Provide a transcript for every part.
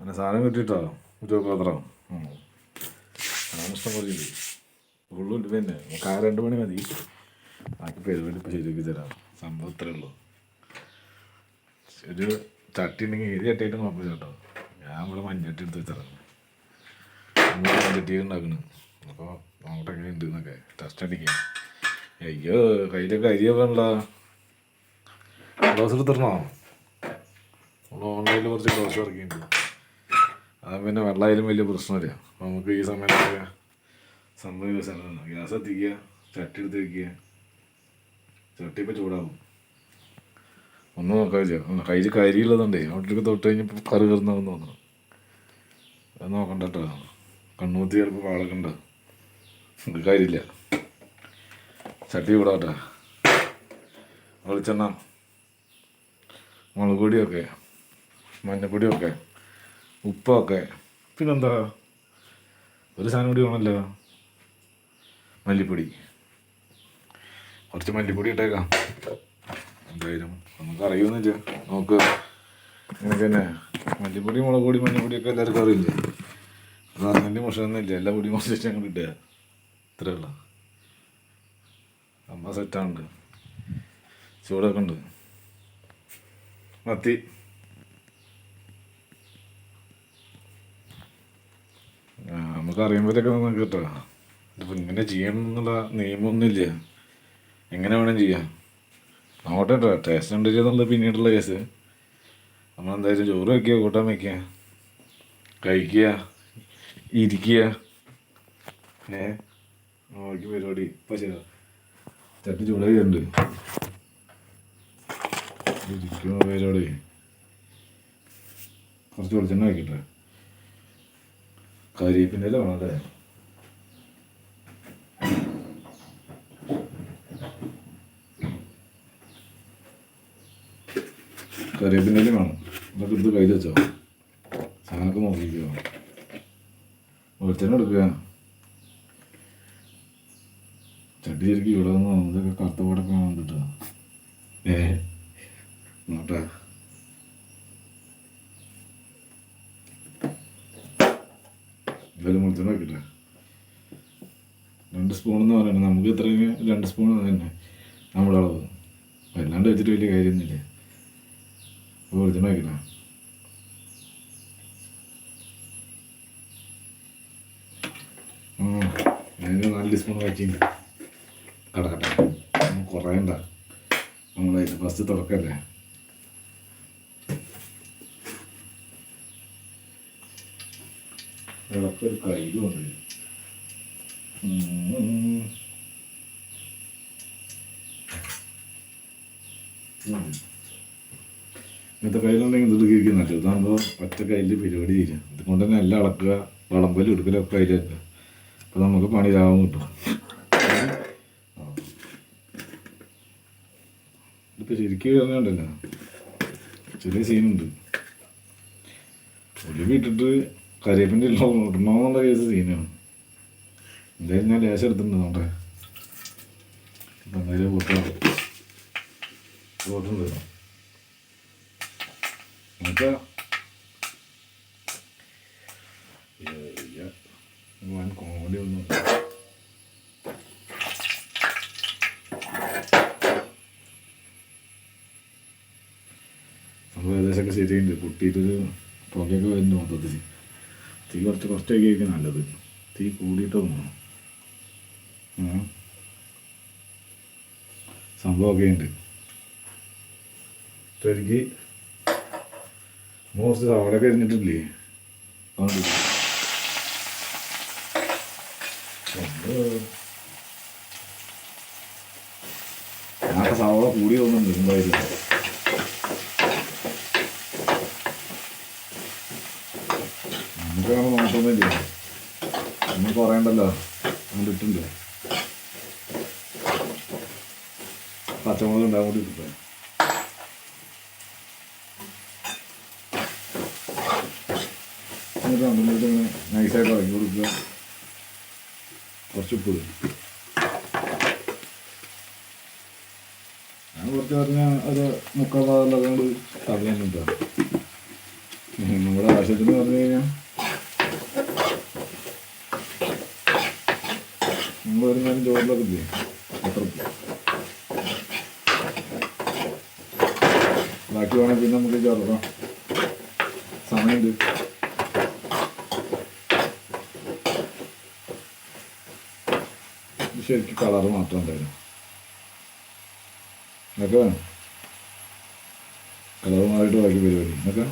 അങ്ങനെ സാധനം കിട്ടിയിട്ടോ ഉദ്യോഗപാത്രം സാധനം ഇഷ്ടം പോലെ ഉണ്ട്. ഉള്ളു പിന്നെ നമുക്ക് ആ 2 മണി മതി. ബാക്കി പരിപാടി ഇപ്പോൾ ശരിയാക്കി തരാം. സംഭവം ഇത്രേ ഉള്ളൂ. ഒരു ചട്ടി ഉണ്ടെങ്കിൽ ഏത് ചട്ടിയായിട്ട് കുഴപ്പമില്ല കേട്ടോ. ഞാൻ ഇവിടെ മൺചട്ടി എടുത്ത് വെച്ചിറങ്ങും. നമ്മൾ മൺചട്ടി ഉണ്ടാക്കുന്നു. അപ്പോൾ അങ്ങോട്ട് എങ്ങനെ ഉണ്ട് എന്നൊക്കെ ടെസ്റ്റ് അടിക്കാം. അയ്യോ കയ്യിലൊക്കെ അരിയൊക്കെ ഉണ്ടോ? ഗ്ലൗസ് എടുത്തിരണോ? നമ്മൾ ഓൺലൈനിൽ കുറച്ച് ഗ്ലൗസ് ഇറക്കിയിട്ടുണ്ട്. അത് പിന്നെ വെള്ളമായാലും വലിയ പ്രശ്നമില്ല. അപ്പോൾ നമുക്ക് ഈ സമയത്തൊക്കെ സംഭവം യൂസാണ്. ഗ്യാസ് എത്തിക്കുക, ചട്ടി എടുത്ത് വയ്ക്കുക. ചട്ടി ഇപ്പോൾ ചൂടാവും. ഒന്നും നോക്കാതില്ല. കയ്യിൽ കരിയുള്ളതുകൊണ്ടേ അവിടേക്ക് തൊട്ട് കഴിഞ്ഞപ്പോൾ കറി കയറുന്നതെന്ന് തോന്നുന്നു. അത് നോക്കണ്ട കേട്ടോ. കണ്ണൂത്തി ചിലപ്പോൾ പാളക്കണ്ട. ഇത് കാര്യമില്ല. ചട്ടി ചൂടാവട്ടെ. വെളിച്ചെണ്ണ, മുളക് പൊടിയൊക്കെ, മഞ്ഞപ്പൊടിയൊക്കെ, ഉപ്പൊക്കെ, പിന്നെന്താ ഒരു സാധനം കൂടി വേണമല്ലോ, മല്ലിപ്പൊടി. കുറച്ച് മല്ലിപ്പൊടി ഇട്ടേക്കാം. എന്തായാലും നമുക്ക് അറിയുമെന്നില്ല. നമുക്ക് ഇങ്ങനെയൊക്കെ തന്നെ മല്ലിപ്പൊടി, മുളക് പൊടി, മഞ്ഞപ്പൊടിയൊക്കെ എല്ലാവർക്കും അറിയില്ലേ. അത് അങ്ങനെ മോശമൊന്നുമില്ല. എല്ലാ പൊടി മോശം അങ്ങോട്ട് ഇട്ടുക. ഇത്രയേ ഉള്ളൂ. അമ്മ സെറ്റാണുണ്ട്. ചൂടൊക്കെ ഉണ്ട്. മത്തി നമുക്ക് അറിയുമ്പോഴത്തേക്ക് നമുക്ക് കേട്ടോ. ഇതിപ്പോൾ ഇങ്ങനെ ചെയ്യണം എന്നുള്ള നിയമമൊന്നുമില്ല. എങ്ങനെ വേണം ചെയ്യാം. നോട്ടെ കേട്ടോ. ടേസ്റ്റ് ഉണ്ട് എന്നുള്ളത് പിന്നീടുള്ള കേസ്. നമ്മളെന്തായാലും ചോറ് വയ്ക്കുക, കൂട്ടാൻ വയ്ക്കുക, കഴിക്കുക, ഇരിക്കുക. നോക്കി പരിപാടി ഇപ്പം ചെയ്ത ചട്ടി ചൂടായി ഉണ്ട്. ഇരിക്കുന്ന പരിപാടി. കുറച്ച് വെളിച്ചെണ്ണ വയ്ക്കട്ടെ. കരിവേപ്പിൻ്റെ ഇല വേണം അല്ലേ? കരിവേപ്പിൻ്റെ ഇല വേണം. അതൊക്കെ എടുത്ത് കയ്യിൽ വെച്ചോ. സാധനമൊക്കെ നോക്കിക്കോ. വെളിച്ചെണ്ണ എടുക്കുക. ചട്ടി ശരിക്കും ഇവിടെ നിന്ന് ഇതൊക്കെ കറുത്തപാടൊക്കെ വേണം കിട്ടുക. നോട്ടെ. എന്തായാലും വെളിച്ചെണ്ണ വയ്ക്കട്ടെ. 2 സ്പൂണെന്ന് പറയുന്നത് നമുക്ക് ഇത്രയും 2 സ്പൂൺ തന്നെ നമ്മുടെ അളവ്. വല്ലാണ്ട് വെച്ചിട്ട് വലിയ കാര്യമൊന്നുമില്ല. അപ്പോൾ വെളിച്ചെണ്ണ വയ്ക്കട്ടെ. ഞാൻ 4 സ്പൂൺ വയ്ക്കും. കടക്കട്ടെ. കുറയണ്ട. നമ്മളായിട്ട് ഫസ്റ്റ് തുറക്കല്ലേ. ഇളക്കം ഒരു കയ്യിലും ഉണ്ട്. ഇങ്ങനത്തെ കയ്യിലുണ്ടെങ്കിൽ ഇത് കീഴിക്കും നല്ലത്. ഇതാകുമ്പോൾ ഒറ്റ കയ്യിൽ പരിപാടി ചെയ്യില്ല. ഇതുകൊണ്ട് തന്നെ എല്ലാം അളക്കുക, വിളമ്പലും എടുക്കലൊക്കെ അതിലേക്ക്. അപ്പോൾ നമുക്ക് പണി ലാഭം കിട്ടും. ഇതിപ്പോൾ ശരിക്കും പറഞ്ഞുകൊണ്ടല്ലോ ചെറിയ സീനുണ്ട്. ഉലുവി ഇട്ടിട്ട് കരിവേപ്പിൻ്റെ ഇടണമെന്നുള്ള കേസ് സീനാണ്. എന്തായാലും ഞാൻ ലേശം എടുത്തിട്ടുണ്ട്. നോട്ടെ. ഇപ്പം എന്തായാലും പോട്ടുണ്ട് നമുക്ക് കോമഡി ഒന്നും. സംഭവം ഏകദേശമൊക്കെ ശരിയുണ്ട്. പൊട്ടിയിട്ടൊരു പുകയൊക്കെ വരുന്നു. മൊത്തത്തിൽ തീ കുറച്ചൊക്കെ ആയിരിക്കും നല്ലത്. തീ കൂടിയിട്ടൊന്നും സംഭവമൊക്കെ ഉണ്ട്. എനിക്ക് കുറച്ച് സവാളയൊക്കെ അരിഞ്ഞിട്ടില്ലേ. ഞാനൊക്കെ സവാള കൂടി തോന്നുന്നുണ്ട്. എന്തായാലും നമുക്ക് നമ്മൾ നോക്കൊന്നുമില്ല. ഒന്നും കുറയണ്ടല്ലോ. അങ്ങോട്ടിട്ടുണ്ട്. പച്ചമുളക് ഉണ്ടാകും കൂടി ഇട്ടിട്ട്. എന്നിട്ട് രണ്ടും ഇങ്ങനെ നൈസായിട്ട് ഇറക്കി കൊടുക്കുക. കുറച്ച് ഉപ്പ്. ഞാൻ കുറച്ച് പറഞ്ഞാൽ ഒരു 3/4 ഭാഗമുള്ളത് കൊണ്ട് തടയാനുണ്ടോ. നമ്മുടെ ആവശ്യത്തിന് പറഞ്ഞു കഴിഞ്ഞാൽ നമ്മൾ ഒരു നേരം ചോറിലൊക്കെ ചെയ്യും അത്ര ബാക്കി വേണമെങ്കിൽ പിന്നെ നമുക്ക് ചേർക്കാം സമയമുണ്ട്. ശരിക്കും കളറ് മാത്രം ഉണ്ടായിരുന്നു എന്നൊക്കെ കളറ് മാറിയിട്ട് ബാക്കി പരിപാടി എന്നൊക്കെ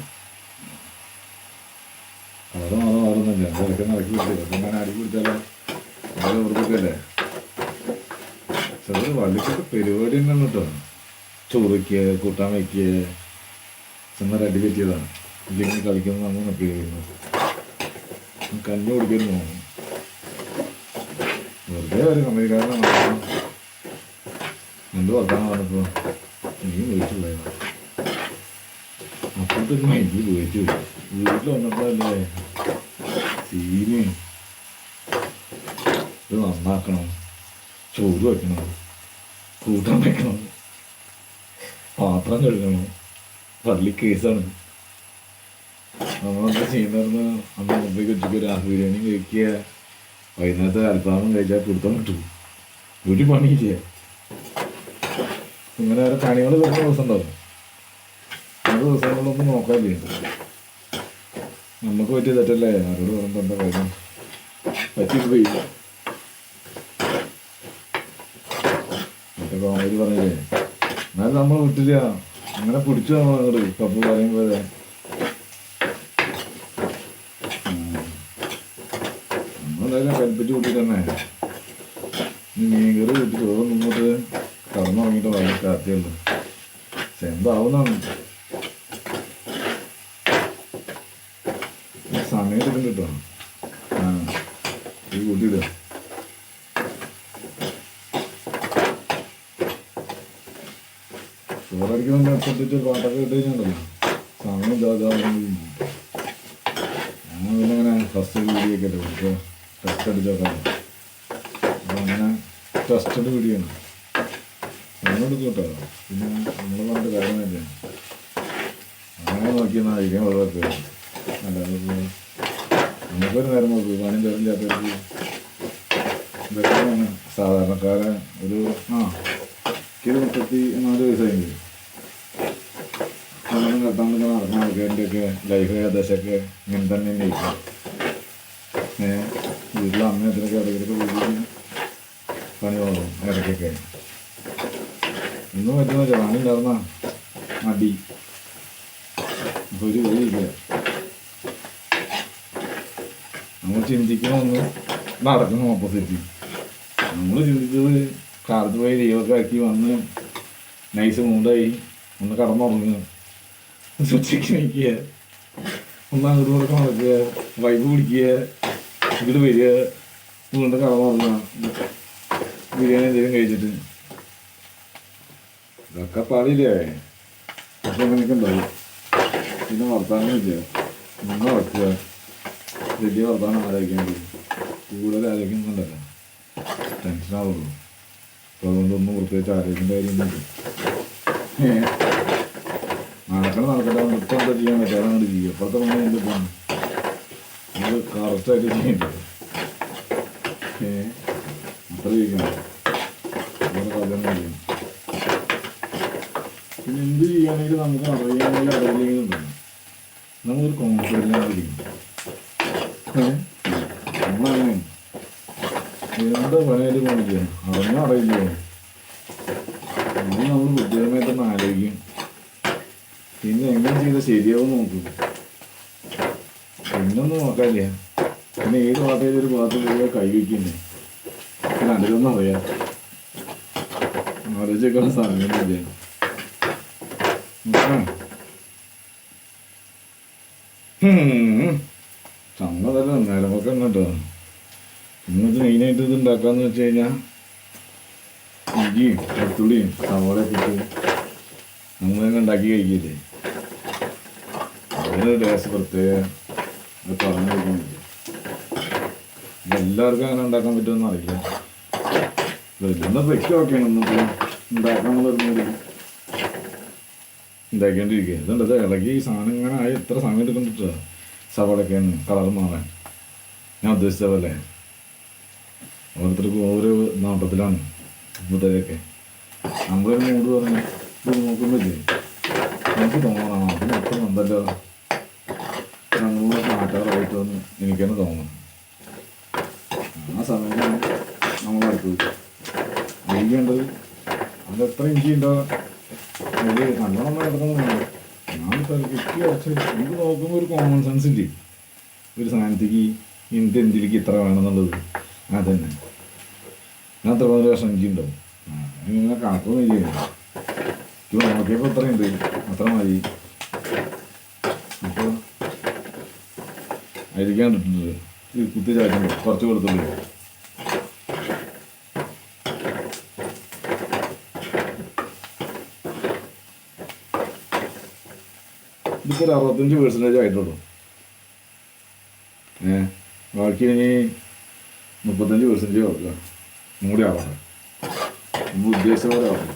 കളറ് മാറുന്നില്ല ഇതൊക്കെ നടക്കി പിടിച്ചില്ല അപ്പം ഞാൻ അടി പിടിച്ചാലോ വളരെ ഉറപ്പൊക്കെയല്ലേ. ചെറിയ വള്ളിക്കൊക്കെ പരിപാടി തന്നെയാണ് കേട്ടോ. ചോറിക്കുക കൂട്ടാൻ വയ്ക്കുക ചെന്നാൽ അടി പറ്റിയതാണ്. ഇല്ലെങ്കിൽ കളിക്കുന്നത് നമ്മൾ നോക്കിയിരുന്നു കഞ്ഞി കുടിക്കുന്നു വെറുതെ ഒരു കമ്പനിക്കാരനെ എന്ത് വർത്താനം പറഞ്ഞപ്പോൾ നീ വീട്ടിലായിരുന്നു. അപ്പോഴത്തേക്കും എനിക്ക് വീട്ടിൽ വന്നപ്പോഴല്ലേ സീന് ഇത് നന്നാക്കണം, ചോറ് വയ്ക്കണം, കൂട്ടാൻ വയ്ക്കണം, പാത്രം കഴുകണം, പള്ളി കേസാണ്. നമ്മളെന്താ ചെയ്യുന്നതെന്ന് അന്ന് മുമ്പേക്ക് ഉച്ചയ്ക്ക് രാഹു ബിരിയാണി കഴിക്കുക, വൈകുന്നേരത്തെ അൽഫാമും കഴിച്ചാൽ പിടുത്തം കിട്ടും. ഒരു പണിയില്ല. ഇങ്ങനെ വേറെ പണികൾ വരുന്ന ദിവസം ഉണ്ടാവും. ആ ദിവസങ്ങളിലൊന്നും നോക്കാനില്ല. നമുക്ക് പറ്റിയ തെറ്റല്ലേ, ആരോട് പറയുമ്പോൾ എന്താ കാര്യം പറ്റിപ്പോയി. മറ്റേ കോമഡി പറഞ്ഞില്ലേ, എന്നാലും നമ്മൾ വിട്ടില്ല. അങ്ങനെ പിടിച്ചു നമ്മൾ അങ്ങോട്ട് കപ്പ് പറയുമ്പോൾ നമ്മളെന്തായാലും കൽപ്പിച്ച് കൂട്ടി തന്നെ മീൻകറി കൂട്ടി ചോറ് മുന്നോട്ട് കടന്നുറങ്ങിയിട്ട് വളരെ കാത്തിയുള്ളൂ. പക്ഷെ എന്താവുന്നതാണ് സമയം എടുക്കും കേട്ടോ. ഈ കൂട്ടിയിടുക ചോറടിക്കുമ്പോൾ അടുത്തിട്ട് പാട്ടൊക്കെ ഇട്ട് കഴിഞ്ഞാൽ സമയം ഞാൻ പിന്നെ അങ്ങനെ ഫസ്റ്റ് വീഡിയോ ഒക്കെ അല്ലേ ഇപ്പോൾ ടെസ്റ്റ് അടിച്ചോക്കാം. അപ്പോൾ അങ്ങനെ ടെസ്റ്റഡ് വീഡിയോ ആണ് നമ്മളെടുക്കും കേട്ടോ. പിന്നെ നമ്മൾ പറഞ്ഞിട്ട് കാര്യമില്ല. അങ്ങനെ നോക്കിയെന്നാൽ കഴിക്കാൻ വെള്ളമൊക്കെ അല്ലാതെ നമുക്കൊരു നേരം നോക്കൂ. പണിയും തരില്ലാത്തവർക്ക് ഇതൊക്കെയാണ് സാധാരണക്കാരൻ. ഒരു 34 വയസ്സായെങ്കിൽ അങ്ങനെ കെട്ടാൻ നടക്കുന്ന ആൾക്കാരിൻ്റെയൊക്കെ ലൈഫ് ഏകദേശമൊക്കെ ഇങ്ങനെ തന്നെ ഇരിക്കും. വീട്ടിലെ അമ്മയത്തിനൊക്കെ ഇടയ്ക്കൊക്കെ വീട്ടിൽ പണി പോകും ഇടയ്ക്കൊക്കെ. ഒന്നും പറ്റുന്നില്ല, പണി ഉണ്ടായിരുന്ന മടി. അപ്പോൾ ഒരു വഴിയില്ല. നമ്മൾ ചിന്തിക്കണമെന്ന് നടക്കണം ഓപ്പോസിറ്റ്. നമ്മൾ ചിന്തിച്ചത് കാലത്ത് പോയി ലീവൊക്കെ ആക്കി വന്ന് നൈസ് മൂടായി ഒന്ന് കടന്നുറങ്ങുക, ഉച്ചയ്ക്ക് വയ്ക്കുക, ഒന്ന് അങ്ങോട്ട് കൊടുക്കാൻ നടക്കുക, വൈബ് പിടിക്കുക, ഇങ്ങോട്ട് വരിക, വീണ്ടും കടന്നുറങ്ങുക, ബിരിയാണി എന്തെങ്കിലും കഴിച്ചിട്ട്. ഇതൊക്കെ പാടില്ലേ. പക്ഷെ അങ്ങനെയൊക്കെ ഉണ്ടാവും. പിന്നെ വർത്താനമില്ല, നിന്ന് നടക്കുക, വലിയ വർത്താനം ആലോചിക്കേണ്ടി കൂടുതൽ ആലോചിക്കുന്നുണ്ടല്ലോ, ടെൻഷനാവുള്ളൂ. അപ്പോൾ അതുകൊണ്ടൊന്നും പ്രത്യേകിച്ച് ആലോചിക്കേണ്ട കാര്യമൊന്നുമില്ല. നടക്കട്ടെ. ഇപ്പം എന്താ ചെയ്യാൻ പറ്റുക അതങ്ങോട്ട് ചെയ്യുക. അപ്പോഴത്തെ പണി എന്ത് പോകണം നമ്മൾ കറക്റ്റായിട്ട് ചെയ്യേണ്ടത്. അത്ര ചെയ്യണം. അങ്ങനെ കാര്യമൊന്നും ചെയ്യണം. പിന്നെ എന്ത് ചെയ്യുകയാണെങ്കിലും നമുക്ക് അറിയാമെങ്കിൽ അറിയില്ലെങ്കിലും നമുക്കൊരു കോൺഫിഡൻസിലായിരിക്കും. നമ്മളങ്ങനെ എന്താ പണിയായിട്ട് കാണിക്കുക അറിഞ്ഞോ അറിയില്ലേ. ഇനി നമ്മൾ ബുദ്ധിപരമായിട്ടൊന്ന് ആലോചിക്കും. പിന്നെ എങ്ങനെ ചെയ്താൽ ശരിയാവും നോക്കും. പിന്നൊന്നും നോക്കാനില്ല. പിന്നെ ഏത് ഭാഗത്തേക്ക് ഒരു ഭാഗത്ത് പോയി കൈ വയ്ക്കുന്നേ പിന്നെ അതിലൊന്നും അറിയാം. ആലോചിക്കാനുള്ള സമയമൊന്നുമില്ല. സമ്മതല്ല നിലമൊക്കെ കേട്ടോ. ഇന്നത്തെ മെയിനായിട്ട് ഇത് ഉണ്ടാക്കാന്ന് വെച്ച് കഴിഞ്ഞാൽ ഇഞ്ചിയും വെളുത്തുള്ളിയും സവോളയൊക്കെ ഇട്ട് നമ്മളെന്നെ ഉണ്ടാക്കി കഴിക്കില്ലേ, അതിനൊരു ടേസ്റ്റ് പ്രത്യേകം. അത് പറഞ്ഞു കഴിക്കുന്നില്ല. എല്ലാവർക്കും അങ്ങനെ ഉണ്ടാക്കാൻ പറ്റുമെന്ന് അറിയില്ല. വരുന്ന വെക്കൊക്കെയാണ് ഇന്നിപ്പോൾ ഉണ്ടാക്കാനുള്ള ഒരു ഉണ്ടാക്കിക്കൊണ്ടിരിക്കുക. ഇതുണ്ടത് ഇളകി ഈ സാധനം ഇങ്ങനെ ആയി എത്ര സമയം എടുക്കണ്ടിട്ടാ സവാളൊക്കെയാണ് കളർ മാറാൻ. ഞാൻ ഉദ്ദേശിച്ച പോലെ ഓരോരുത്തർക്കും ഓരോ നോട്ടത്തിലാണ് മുതലൊക്കെ. നമ്മളൊരു മൂട് പറഞ്ഞ് ഇത് നോക്കുമ്പോഴേ നമുക്ക് തോന്നണം അതിന് എത്ര എന്തല്ലോ നമ്മളൊക്കെ മാറ്റാറായിട്ട് വന്ന് എനിക്ക് തന്നെ തോന്നണം. ആ സമയത്താണ് നമ്മളടുത്തത് ചെയ്യേണ്ടത്. അത് എത്ര ഇഞ്ചി ഉണ്ടോ അത് നല്ലോണം നടക്കുന്നത്. ഞാനിപ്പോൾ കിട്ടി കുറച്ച് നമുക്ക് നോക്കുമ്പോൾ ഒരു കോമൺ സെൻസ് ഇല്ലേ ഒരു സാധനത്തേക്ക് ഇന്നത്തെ എന്തിലേക്ക് ഇത്ര വേണമെന്നുള്ളത്. അതന്നെ ഞാൻ എത്ര 15 വർഷം ഇഞ്ചി ഉണ്ടാവും. ഇങ്ങനെ കണക്കൊന്നും ചെയ്യുന്നില്ല. ഇപ്പോൾ നോക്കിയപ്പോൾ എത്രയുണ്ട് അത്ര മതി. അപ്പോൾ അതിലേക്കാണ് ഇട്ടിട്ടുണ്ട്. കുത്തി ചാറ്റുണ്ട് കുറച്ച് കൊടുത്തുള്ളൂ. ഇതിപ്പോൾ ഒരു 65% ആയിട്ടുള്ളൂ. ബാക്കി ഇനി 35% ആവില്ല. മൂടി ആവണം. നമ്മൾ ഉദ്ദേശിച്ച പോലെ ആവണം.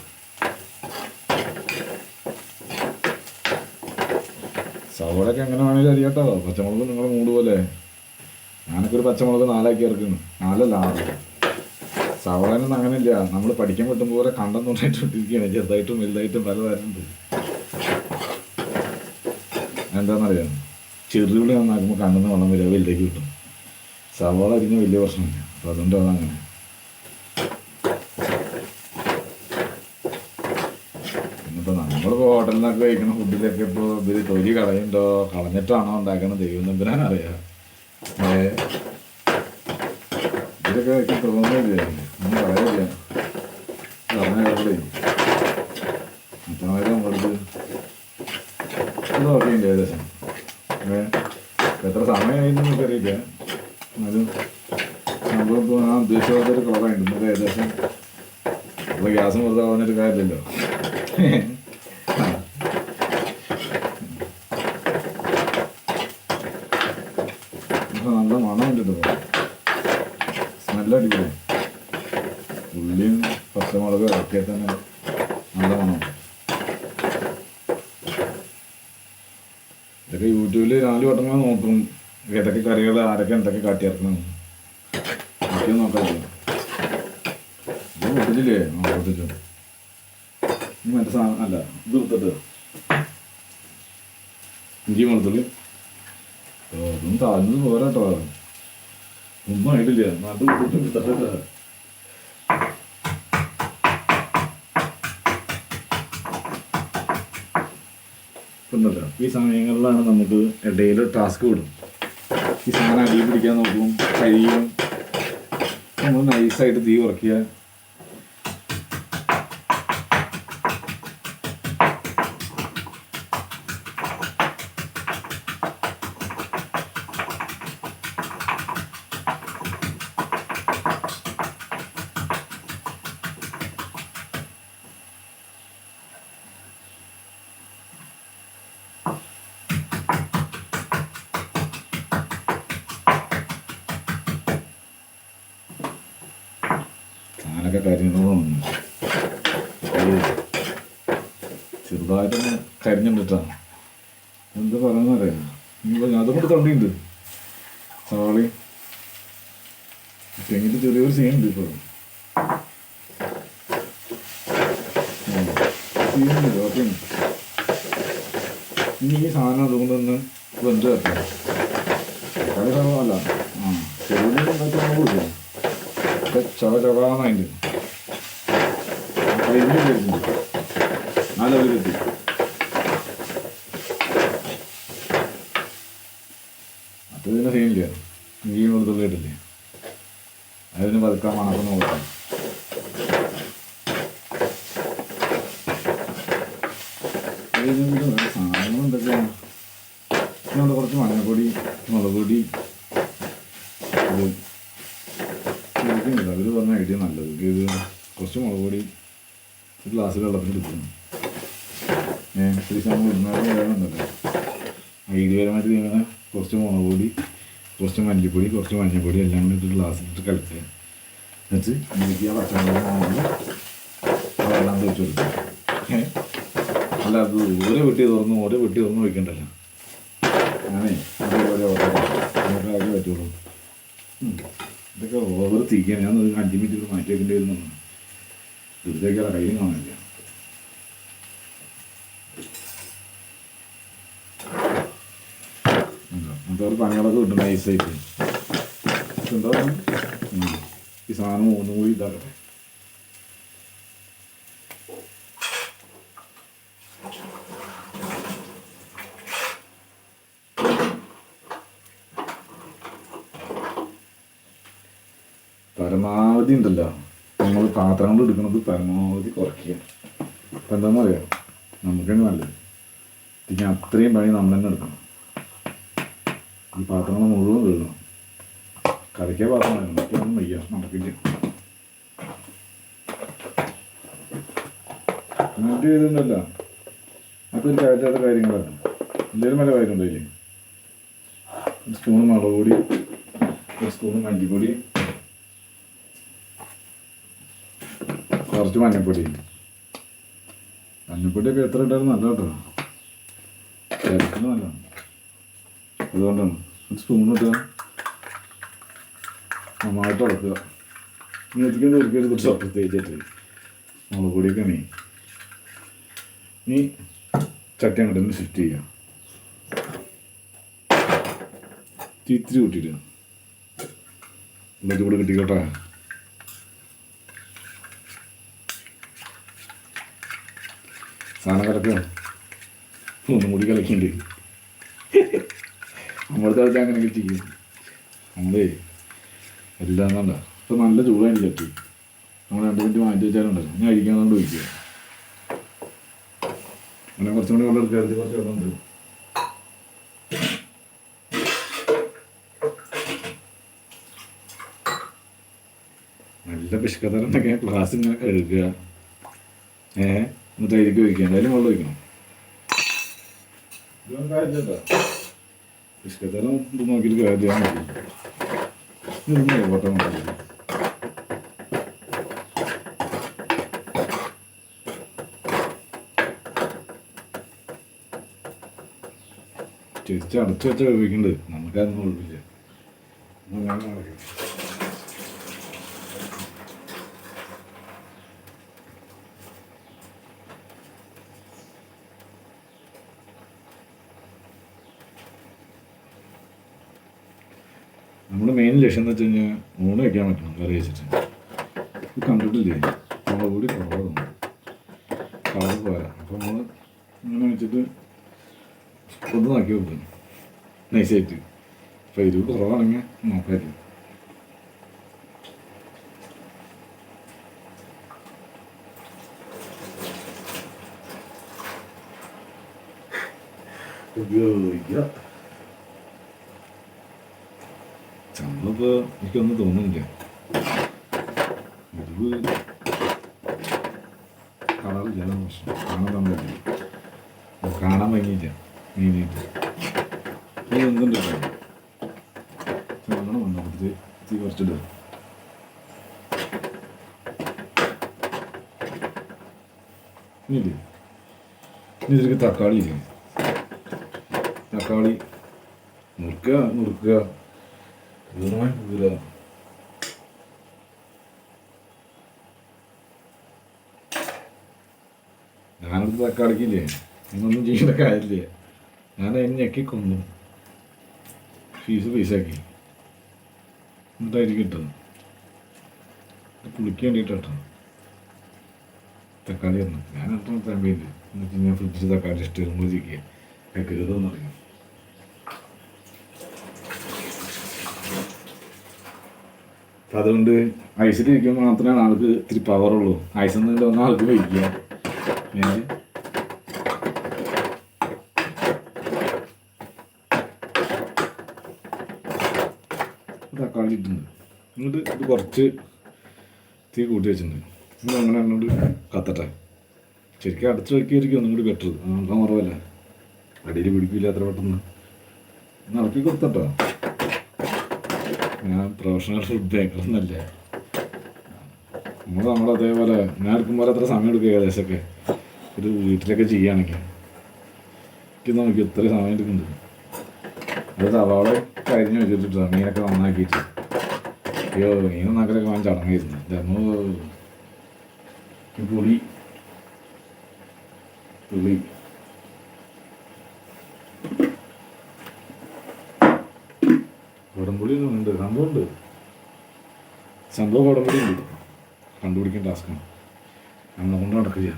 സവോളയൊക്കെ എങ്ങനെ വേണമെങ്കിലും അറിയാട്ടോ. പച്ചമുളക് നിങ്ങളെ മൂട് പോലെ. ഞാനൊക്കെ ഒരു പച്ചമുളക് 4 ആക്കി ഇറക്കുന്നു. 4 അല്ല 6. സവോളനൊന്നും അങ്ങനെയില്ല. നമ്മൾ പഠിക്കാൻ പറ്റുമ്പോൾ പോലെ കണ്ടം തൊണ്ടായിട്ട് ഇട്ടിരിക്കുകയാണ്. ചെറുതായിട്ടും വലുതായിട്ടും പല തരമുണ്ട്. എന്താണെന്നറിയാം, ചെറുപുളി നന്നാക്കുമ്പോൾ കണ്ണിന്ന് വെള്ളം വരിക വലുതേക്ക് കിട്ടും. സവാള അരിഞ്ഞ വലിയ പ്രശ്നമില്ല. അപ്പോൾ അതുകൊണ്ട് അതങ്ങനെ. ഇന്നിപ്പോൾ നമ്മളിപ്പോൾ ഹോട്ടലിൽ നിന്നൊക്കെ കഴിക്കുന്ന ഫുഡിലൊക്കെ ഇപ്പോൾ ഇവർ തൊലി കളയുണ്ടോ കളഞ്ഞിട്ടാണോ ഉണ്ടാക്കണം ദൈവം തമ്പുരാനറിയാം. ഇതിലൊക്കെ കഴിക്കാൻ തോന്നുന്നില്ല. ഒന്നും കളയില്ല പറഞ്ഞ കേട്ടേ. മറ്റന്നാൾ നമ്മളടുത്ത് ഇത് ഓക്കെയുണ്ട് ഏകദേശം. എത്ര സമയമായിരുന്നു എനിക്കറിയില്ല. എന്നാലും സംഭവം ഇപ്പോൾ ഞാൻ ഉദ്ദേശിച്ചൊരു കളറായിട്ട് നമുക്ക് ഏകദേശം അപ്പോൾ ഗ്യാസ് വെറുതെ ആവുന്നൊരു കാര്യമില്ലല്ലോ. നല്ല മണം ഉണ്ടിട്ട് സ്മെല്ല് അടിപൊളി. ഉള്ളിയും പച്ചമുളക് ഇറക്കിയാൽ തന്നെ നല്ല മണം. ഇതൊക്കെ യൂട്യൂബിൽ 4 വട്ടങ്ങൾ നോക്കും ഏതൊക്കെ കറികൾ ആരൊക്കെ എന്തൊക്കെ കാട്ടിയിറക്കണം. എനിക്കൊന്നും നോക്കാറില്ല. ഇത് പൊട്ടിച്ചില്ലേ? പൊട്ടിച്ചു. ഇനി മറ്റേ സാധനം അല്ല ഇത് എടുത്തിട്ട് ഇഞ്ചി വെളുത്തുള്ളി ഒന്നും താഴ്ന്നത് പോരാട്ടോ. ഒന്നും ആയിട്ടില്ല. അത് എടുത്തിട്ട് ഉണ്ടല്ലോ ഈ സമയങ്ങളിലാണ് നമുക്ക് ഇടയിൽ ടാസ്ക് വിടും. ഈ സാധനം അടിയിൽ പിടിക്കാൻ നോക്കും, കഴിയും. നമ്മൾ നൈസായിട്ട് തീ കുറയ്ക്കുക. സാധനമൊക്കെ കരിഞ്ഞോളാം. ചെറുതായിട്ടൊന്ന് കരിഞ്ഞിട്ടാണ് എന്താ പറയുന്നറിയാം. ഇനിയിപ്പോൾ അതും കൂടെ തൊണ്ടിയുണ്ട് സവാളി തെങ്ങിട്ട് ചെറിയൊരു സീനുണ്ട്. ഇപ്പോൾ സീനുണ്ട്. ഓക്കെ. ഇനി ഈ സാധനം അതുകൊണ്ടൊന്ന് വെന്ത് വെക്കണം. കളി കുറവല്ല. ചെറുതിന് ഉണ്ടാക്കി പോകില്ല. ചവചവാന്നായിട്ട് കരിഞ്ഞ് വരുന്നുണ്ട്. ആ ലെവലെത്തി. അത് പിന്നെ സീനില്ല. ഇഞ്ചിയും വെളുത്തുള്ളി ഇട്ടില്ലേ അതിന് പതുക്കാൻ മണക്കം നോക്കാം. സാധനങ്ങൾ എന്തൊക്കെയാണ്? ഇവിടെ കുറച്ച് മഞ്ഞപ്പൊടി, മുളക് പൊടി, ഇത് അവർ പറഞ്ഞ ഐഡിയ നല്ലത്. ഇത് കുറച്ച് മുളക് പൊടി ഒരു ഗ്ലാസ് വെള്ളത്തിൽ എടുക്കണം. തിരിച്ച് നമ്മൾ ഇടുന്നേരം വേണമെന്നല്ലോ ഐഡിയപരമായിട്ട് ചെയ്യുന്ന കുറച്ച് മുളക് പൊടി, കുറച്ച് മല്ലിപ്പൊടി, കുറച്ച് മഞ്ഞൾപ്പൊടി എല്ലാം കൂടി ഇട്ട് ഗ്ലാസ്സിലിട്ട് കളിക്കുക. എന്നിട്ട് എനിക്ക് ആ പച്ചമുളക് ആ വെള്ളം തേച്ച് കൊടുക്കുക. അല്ല അത് ഓരോ വെട്ടി തുറന്ന് വയ്ക്കണ്ടല്ലോ. ഞാനേ അതേപോലെ നമുക്ക് ആകെ പറ്റുള്ളൂ. ഇതൊക്കെ ഓവർ തീക്കാൻ ഞാൻ 5 മിനിറ്റ് മാറ്റി വെക്കേണ്ടി വരുന്നു. ഇതൊക്കെ കയ്യിൽ കാണില്ല. അങ്ങനത്തെ ഒരു പണികളൊക്കെ കിട്ടും നൈസായിട്ട്. എന്താ ഈ സാധനം ഒന്നും കൂടി ഇതാക്കട്ടെ. പരമാവധി ഉണ്ടല്ലോ നമ്മൾ പാത്രങ്ങൾ എടുക്കുന്നത് പരമാവധി കുറയ്ക്കുക. അപ്പം എന്താണെന്ന് അറിയാം, നമുക്ക് തന്നെ നല്ലത്. പിന്നെ അത്രയും പണി നമ്മൾ തന്നെ എടുക്കണം. ഈ പാത്രങ്ങൾ മുഴുവൻ കഴുകണം. കറിക്കാൻ പാത്രം വേണം, മറ്റൊന്നും വയ്യ, നടക്കില്ല. മറ്റു ഇതുണ്ടല്ലോ അപ്പോൾ ഒരു കാര്യത്താത്ത കാര്യങ്ങളാണ്. എന്തെങ്കിലും വല്ല കാര്യം ഉണ്ടായില്ലേ? ഒരു സ്പൂണ് മുളക് പൊടി, ഒരു സ്പൂണ് മല്ലിപ്പൊടി, കുറച്ച് മഞ്ഞൾപ്പൊടി. മഞ്ഞൾപ്പൊടിയൊക്കെ എത്ര ഇട്ടാലും നല്ല കേട്ടോ, ചേർക്കുന്നത് നല്ലതാണ്. അതുകൊണ്ടാണ് ഒരു സ്പൂൺ ഇട്ടുക, നന്നായിട്ട് ഇളക്കുക. ഇനി എത്തിക്കുന്നത് ഒരിക്കലും കുറച്ച് പ്രത്യേകിച്ചിട്ട് മുളക് പൊടിയൊക്കെ ഇനി ചട്ടി അങ്ങോട്ട് ഷിഫ്റ്റ് ചെയ്യുക. ഇത്തിരി കൂട്ടിയിട്ട് എന്നിട്ട് കൂടെ കിട്ടിക്കോട്ടെ. സാധനം കലക്കുക, ഒന്നും കൂടി കലക്കിണ്ട്. നമ്മളത്തെ കളിച്ച് അങ്ങനെയൊക്കെ ചെയ്യും നമ്മളേ എല്ലാം കണ്ട. ഇപ്പം നല്ല ചൂടാണ് ചട്ടി. നമ്മൾ 2 മിനിറ്റ് മാറ്റി വെച്ചാലുണ്ടല്ലോ, ഞാൻ അഴിക്കാന്നുകൊണ്ട് വയ്ക്കുക. അങ്ങനെ കുറച്ചും കൂടി വെള്ളം എടുക്കുക, കുറച്ച് വെള്ളം ഉണ്ട്. നല്ല പിഷ്കത്തരണ്ടൊക്കെ ഗ്ലാസ് ഇങ്ങനെ കഴുകുക. എന്നിട്ട് അരിക്ക് വയ്ക്കുക, എന്തായാലും വെള്ളം വയ്ക്കണം. ഇതൊന്നും കാര്യമില്ല, പിഷ്കത്തരം ഇത് നോക്കിയിട്ട് കാര്യം മതി. ഇതൊന്നും ഓട്ടം മതി. തിരിച്ച് അടച്ചു വെച്ചാൽ ഉപയോഗിക്കേണ്ടത്, നമുക്കതൊന്നും കുഴപ്പമില്ല. നമ്മുടെ മെയിൻ ലക്ഷ്യം എന്ന് വെച്ച് കഴിഞ്ഞാൽ ഊണ് വയ്ക്കാൻ പറ്റണം കറി വെച്ചിട്ട്. ഇത് കണ്ടിട്ടില്ലേ, മുളക് പൊടി കുറവാണ്, കളർ പോരാ. അപ്പോൾ നമ്മൾ ഇങ്ങനെ വെച്ചിട്ട് ഒന്ന് നോക്കി വെക്കും നൈസായിട്ട്. അപ്പോൾ എരിവ് കുറവാണെങ്കിൽ നോക്കാമായിരിക്കും. ഉപയോഗിക്കുക. നമ്മളിപ്പോൾ എനിക്കൊന്നും തോന്നുന്നില്ല, എരിവ് കളറില്ല, പ്രശ്നം കാണാൻ പറ്റില്ല, കാണാൻ ഭംഗിയില്ല മെയിനായിട്ട്. ഇത് എന്തുണ്ട് വെള്ളം വന്നു കൊടുത്ത് തീ കുറച്ചിടുക. ഇനി ഇതിലേക്ക് തക്കാളി ഇല്ലേ, തക്കാളി നുറുക്കുക പൂർണ്ണമായി പൂര. ഞാനടുത്ത് തക്കാളിക്കില്ലേ നിങ്ങളൊന്നും ചെയ്യേണ്ട കാര്യമില്ല. ഞാൻ അതിന് ഞെക്കി കൊന്നു, പീസാക്കി, എന്നിട്ടായിരിക്കും കിട്ടുന്നത്. പുളിക്ക് വേണ്ടിയിട്ട് കേട്ടോ തക്കാളി ഇടണം. ഞാൻ ഇട്ട തമ്മില്ല എന്ന് വെച്ച് കഴിഞ്ഞാൽ ഫ്രിഡ്ജിൽ തക്കാളി ഇഷ്ടം നമ്മൾ ചിക്കുക വെക്കരുതെന്ന് പറയും. അപ്പം അതുകൊണ്ട് ഐസിലിരിക്കുമ്പോൾ മാത്രമേ ആൾക്ക് ഇത്തിരി പവറുള്ളൂ. ഐസൊന്നും ഒന്നും ആൾക്ക് വയ്ക്കുക. തക്കാളി ഇട്ടുണ്ട്, എന്നിട്ട് ഇത് കുറച്ച് തീ കൂട്ടി വെച്ചിട്ടുണ്ട്. ഇന്ന് അങ്ങനെ അങ്ങോട്ട് കത്തട്ടെ. ശരിക്കും അടച്ച് വയ്ക്കുകയായിരിക്കും ഒന്നും കൂടി ബെറ്റർ. നോക്കാൻ കുറവല്ല, അടിയിൽ പിടിക്കില്ല അത്ര പെട്ടെന്ന്. ഇളക്കി കൊടുത്തട്ടോ. ഞാൻ പ്രൊഫഷണൽ ഫുഡ് ബേക്കറൊന്നുമല്ല. നമ്മൾ അതേപോലെ ഞാൻ എടുക്കുമ്പോൾ അത്ര സമയം എടുക്കുക ഏകദേശമൊക്കെ. ഒരു വീട്ടിലൊക്കെ ചെയ്യുകയാണെങ്കിൽ എനിക്ക് നോക്കി ഇത്ര സമയം എടുക്കുന്നുണ്ട്. അത് സവാള കരിഞ്ഞ് വെച്ചിട്ടിട്ടോ മീനൊക്കെ നന്നാക്കിയിട്ട്. അയ്യോ മീൻ നന്നാക്കലൊക്കെ വാങ്ങി ചടങ്ങായിരുന്നു. ഇതമ്മോ പുളി പുളി കുടംപുളി ഒന്നും ഉണ്ട്, സംഭവമുണ്ട്, സംഭവം കുടംപുളി ഉണ്ട്. കണ്ടുപിടിക്കാൻ ടാസ്ക്കാണ്, നമ്മളെ കൊണ്ട് നടക്കില്ല.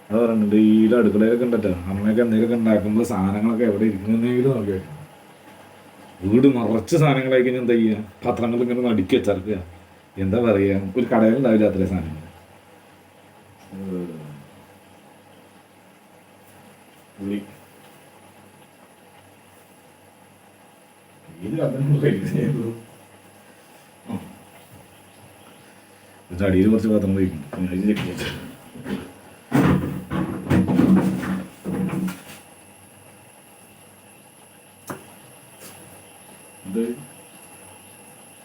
അത് പറയുന്നുണ്ട് ഈ അടുക്കളയിലൊക്കെ ഉണ്ടല്ലോ അമ്മയൊക്കെ എന്തെങ്കിലുമൊക്കെ ഉണ്ടാക്കുമ്പോൾ സാധനങ്ങളൊക്കെ എവിടെ ഇരിക്കുന്നെങ്കിലും നോക്കിയാൽ വീട് നിറച്ച് സാധനങ്ങളായി കഴിഞ്ഞാൽ എന്താ ചെയ്യുക, പത്രങ്ങൾ ഇങ്ങനെ നടുക്കി വെച്ചറക്കുക. എന്താ പറയുക, ഒരു കടയിലുണ്ടാവില്ല അത്രയും സാധനങ്ങൾ. പുളി അടിയിൽ കുറച്ച് പാത്രം വയ്ക്കും.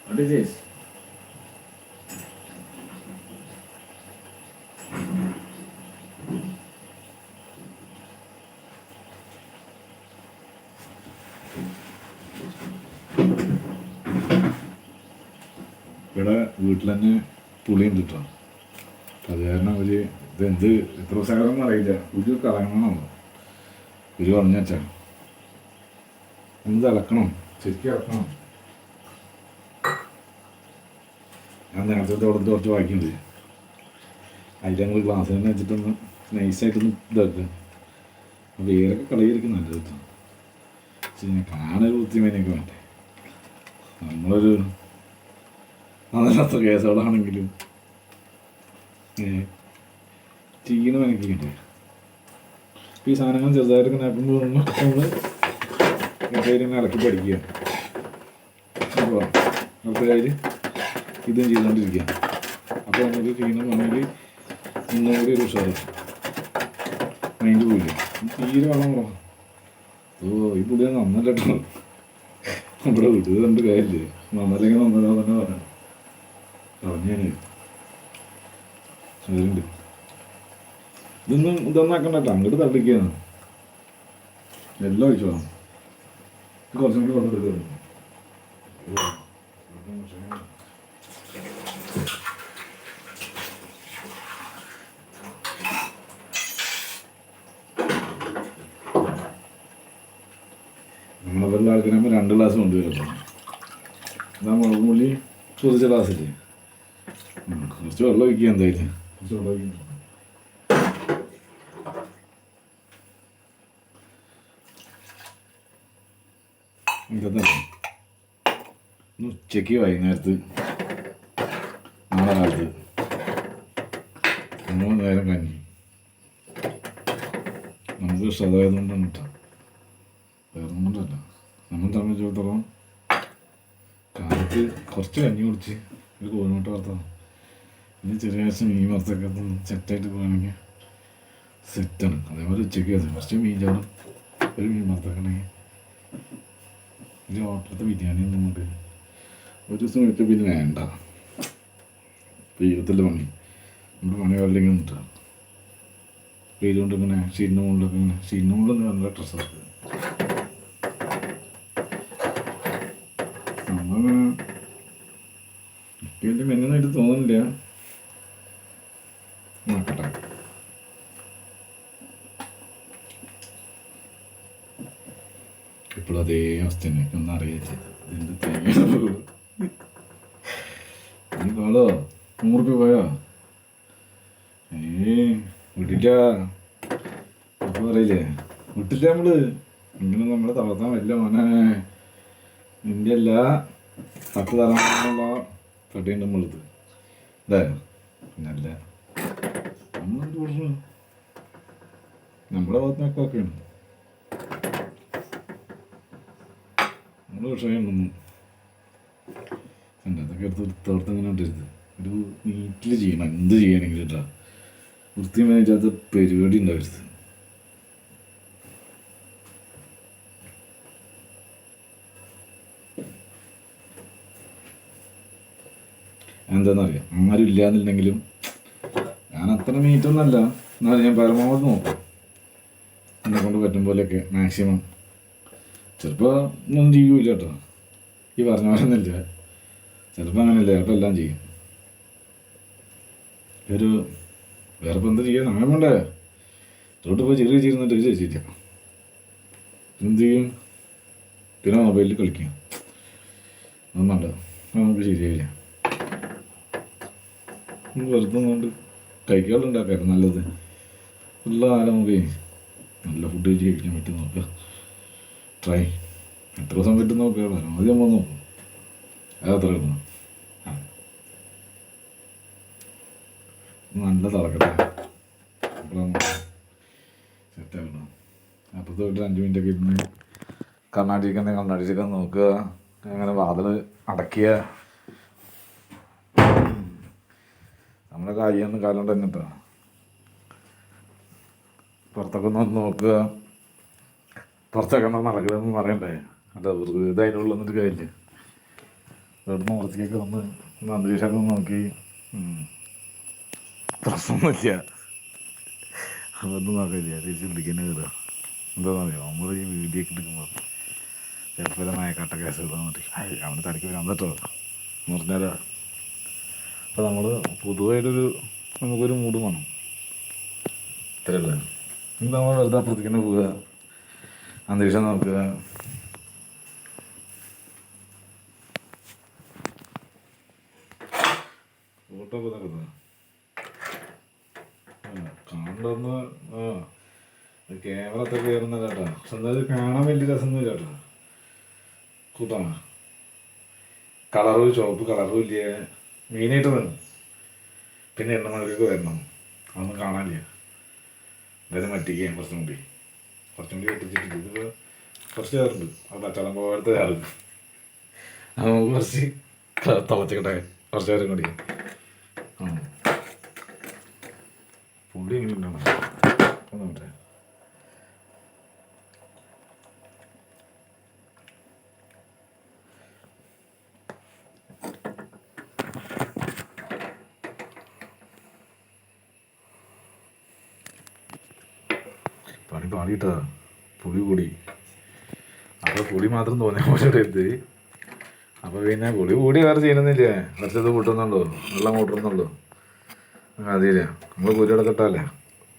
What is this? ഇവിടെ വീട്ടിൽ തന്നെ പുളിയുണ്ട് കേട്ടോ. അത് കാരണം അവർ ഇതെന്ത് എത്ര ദിവസമാണെന്ന് അറിയില്ല, ഒരു കറങ്ങണോ ഒരു പറഞ്ഞു വെച്ചാൽ എന്ത് ഇളക്കണം, ശരിക്കും ഇളക്കണം. ഞാൻ നേരത്തെ തുടർന്ന് കുറച്ച് ബാക്കിയുണ്ട്, അതിൽ ഞങ്ങൾ ഗ്ലാസ് തന്നെ വെച്ചിട്ടൊന്ന് നൈസായിട്ടൊന്ന് ഇതാക്കുക. വേരൊക്കെ കളയിരിക്കും നല്ലത് കേട്ടോ. പക്ഷേ കാണൊരു ബുദ്ധിമേനൊക്കെ വേണ്ടേ, നമ്മളൊരു അതല്ലാത്ത കേസുകളാണെങ്കിലും ചെയ്യണ മനക്കില്ലേ. ഈ സാധനങ്ങൾ ചെറുതായിട്ട് നാക്കുമ്പോൾ നമ്മൾ ഇങ്ങനെ ഇളക്കി പഠിക്കുക. അപ്പോൾ അടുത്ത കാര്യം ഇതും ചെയ്തുകൊണ്ടിരിക്കുക. അപ്പോൾ നമുക്ക് ചെയ്യണമെന്നുണ്ടെങ്കിൽ ഒന്നുകൂടി ഒരു ഉഷാറ് മൈൻഡ് പോയില്ല. തീരെ വെള്ളം കുറവാ. ഈ പുള്ളിയെ നന്നല്ല കേട്ടോ. നമ്മുടെ വീട്ടിൽ രണ്ട് കാര്യമില്ലേ, നന്നല്ലെങ്കിൽ നന്നല്ല തന്നെ പറയണം. പറഞ്ഞാണ് ശരിയുണ്ട്. ഇതൊന്നും ആക്കണ്ടല്ലോ, അങ്ങോട്ട് തള്ളിക്കുകയാണ്. എല്ലാം ഒഴിച്ചു വേണം. കുറച്ചും കൂടി വെള്ളം എടുക്കുന്നു. നമ്മളെ ആൾക്കാരാകുമ്പോൾ 2 ഗ്ലാസ് കൊണ്ടുവരുമല്ലോ. എന്നാ മുളക് പുള്ളി കുറച്ച് ഗ്ലാസ്സില്ലേ, കുറച്ച് വെള്ളം ഒഴിക്കുക. എന്തായാലും കുറച്ച് വെള്ളം ഒഴിക്കുന്നു. എന്താ ഉച്ചയ്ക്ക് വൈകുന്നേരത്ത് നാളെ കാലത്ത് 3 നേരം കഞ്ഞി നമുക്ക് ഇഷ്ടമായതുകൊണ്ടാണ് കേട്ടോ, വേറെ കൊണ്ടല്ല. നമ്മൾ സംബന്ധിച്ചിടത്തോളം കാലത്ത് കുറച്ച് കഞ്ഞി കുടിച്ച് ഒരു കോഴിമുട്ട വറുത്തതാണ്, പിന്നെ ചെറിയ വശം മീൻ വറുത്തൊക്കെ സെറ്റായിട്ട് പോകണമെങ്കിൽ സെറ്റാണ്. അതേപോലെ ഉച്ചയ്ക്ക് കുറച്ച് മീൻ ചോറും ഒരു മീൻ വറുത്തൊക്കെയാണെങ്കിൽ ഇത് ഹോട്ടലത്തെ ബിരിയാണി ഒന്നും കൊണ്ട് ഒരു ദിവസം കഴിച്ച പിന്നെ വേണ്ട. വെയിലത്തല്ല പണി, നമ്മുടെ പണി വരലെങ്കിൽ നിന്നിട്ടാ വെയിലുകൊണ്ട് ഇങ്ങനെ ഷീറ്റിൻ്റെ മുകളിലൊക്കെ ഇങ്ങനെ ഷീറ്റിൻ്റെ മുകളിൽ നല്ല ഡ്രസ്സാണ്. നമ്മളിങ്ങനെ ഇപ്പം എൻ്റെ മെന്നായിട്ട് തോന്നുന്നില്ല. നോക്കട്ടെ, ഇപ്പോഴും അതേ അവസ്ഥ തന്നെ. ഒന്നും അറിയാം ഇതിൻ്റെ തേങ്ങ നീ കാളോ 100 രൂപ പോയോ? വിട്ടില്ല അപ്പോൾ പറയില്ലേ, വിട്ടില്ല. നമ്മൾ ഇങ്ങനെ നമ്മളെ തളർത്താൻ വരില്ല മോനെ. നിൻ്റെ എല്ലാ 10 തരാനുള്ള തട്ടിയുണ്ട് നമ്മളത് അല്ലേ. പിന്നല്ല നമ്മളെന്ത് പറഞ്ഞു, നമ്മുടെ ഭാഗത്തുനിന്നൊക്കെ ഒക്കെയാണ് നമ്മൾ വിഷയമുണ്ടെന്ന്. അതൊക്കെ എടുത്ത് വൃത്തോർത്ത് ഇങ്ങനെ ഇട്ടരുത്, ഒരു നീറ്റിൽ ചെയ്യണം. എന്ത് ചെയ്യണമെങ്കിലും കേട്ടോ, വൃത്തിമേറ്റാത്ത പരിപാടി ഉണ്ടാവരുത്. എന്താണെന്നറിയാം, ആരും ഇല്ലയെന്നില്ലെങ്കിലും ഞാൻ അത്ര നീറ്റൊന്നല്ല. എന്നാലും ഞാൻ പരമാവധി നോക്കും, എന്നെ കൊണ്ട് പറ്റും പോലെയൊക്കെ മാക്സിമം. ചിലപ്പോൾ ഒന്നും ചെയ്യൂല കേട്ടോ, ഈ പറഞ്ഞ പോലെ ഒന്നുമില്ല. ചിലപ്പോൾ അങ്ങനെയല്ല, ചിലപ്പോൾ എല്ലാം ചെയ്യും. ഒരു വേറെ ഇപ്പം എന്താ ചെയ്യാൻ, സമയം വേണ്ടേ? തൊട്ട് പോയി ചെറിയ ചെയ്യുന്നിട്ട് ചേച്ചില്ല, എന്ത് ചെയ്യും? പിന്നെ മൊബൈലിൽ കളിക്കാം, ഒന്നും വേണ്ട, നമുക്ക് ശരിയായില്ല. വെറുതെ കൊണ്ട് കഴിക്കാറുണ്ടാക്കാം നല്ലത്. ഉള്ള കാലം നമുക്ക് നല്ല ഫുഡ് കഴിക്കാൻ പറ്റും നോക്കുക. ട്രൈ എത്ര ദിവസം പറ്റും നോക്കുക, പരമാവധി നമ്മൾ നോക്കും. അതത്ര കിട്ടണം, നല്ല തിളക്കട്ടെ, അപ്പോഴാണ് സെറ്റാക്കണം. അപ്പുറത്ത് പോയിട്ട് 5 മിനിറ്റൊക്കെ ഇരുന്ന് കണ്ണാടി ചിക്കൻ നോക്കുക. അങ്ങനെ വാതിൽ അടയ്ക്കുക. നമ്മുടെ കയ്യൊന്നും കാലം തന്നെ കേട്ടോ. പുറത്തൊക്കെ ഒന്ന് നോക്കുക, പുറത്തൊക്കെ നടക്കണമെന്ന് പറയണ്ടേ, അല്ല വെറുതെ അതിനുള്ള എന്നിട്ട് കാര്യമില്ല. ഇവിടുന്ന് പുറത്തേക്കൊക്കെ വന്ന് അന്തരീക്ഷമൊക്കെ ഒന്ന് നോക്കി, പ്രശ്നമൊന്നുമില്ല, അതൊന്നും നോക്കില്ല. തിരിച്ച് വിളിക്കാൻ കയറുക. എന്താണെന്നറിയോ, നമ്മൾ ഈ വീഡിയോ ഒക്കെ എടുക്കുമ്പോൾ ചിലപ്പോൾ മയക്കാട്ട കേസ് ഇടാന്നിട്ട് അവന് തടിക്ക് വരാൻ കേട്ടോ എന്ന് പറഞ്ഞാലോ. അപ്പോൾ നമ്മൾ പൊതുവായിട്ടൊരു നമുക്കൊരു മൂഡ് വേണം, ഇത്രയല്ല. നമ്മൾ വെറുതെ അപ്പുറത്തേക്ക് പോവുക, അന്തരീക്ഷം നോക്കുക. ഫോട്ടോ ഒക്കെ നടക്കുന്നത് കാണുന്ന ക്യാമറത്തെ കയറുന്ന കേട്ടോ. പക്ഷെ എന്തായാലും കാണാൻ വലിയ രസമൊന്നുമില്ല കേട്ടോ. കൂട്ടാണ് കളറും ചുവപ്പ് കളറും ഇല്ല, മെയിനായിട്ട് വേണം. പിന്നെ എണ്ണമഴക്കൊക്കെ വരണം, അതൊന്നും കാണാനില്ല. എന്തായാലും മറ്റിക്കാൻ കുറച്ചും കൂടി വെട്ടിച്ചിട്ട് ഇതിപ്പോൾ കുറച്ച് ചേർണ്ട്, അത് പച്ചവെള്ളം പോലത്തെ ചേർന്ന് അത് നമുക്ക് കുറച്ച് തിളച്ചിക്കട്ടെ കുറച്ച് നേരം കൂടി. പുള്ളി എങ്ങനെ ഉണ്ടാവും ഒന്നോട്ടെ. പണി പാടിയിട്ടാ പുളി കൂടി. അപ്പോൾ പുളി മാത്രം തോന്നിയാൽ പോലെ എടുത്ത്. അപ്പോൾ പിന്നെ പുളി കൂടി വേറെ ചെയ്യണമെന്നില്ലേ, കുറച്ചത് കൂട്ടുന്നുള്ളൂ, വെള്ളം കൂട്ടുന്നുള്ളൂ. അതില്ല, നമ്മൾ കുരിയുടെ കിട്ടാല്ലേ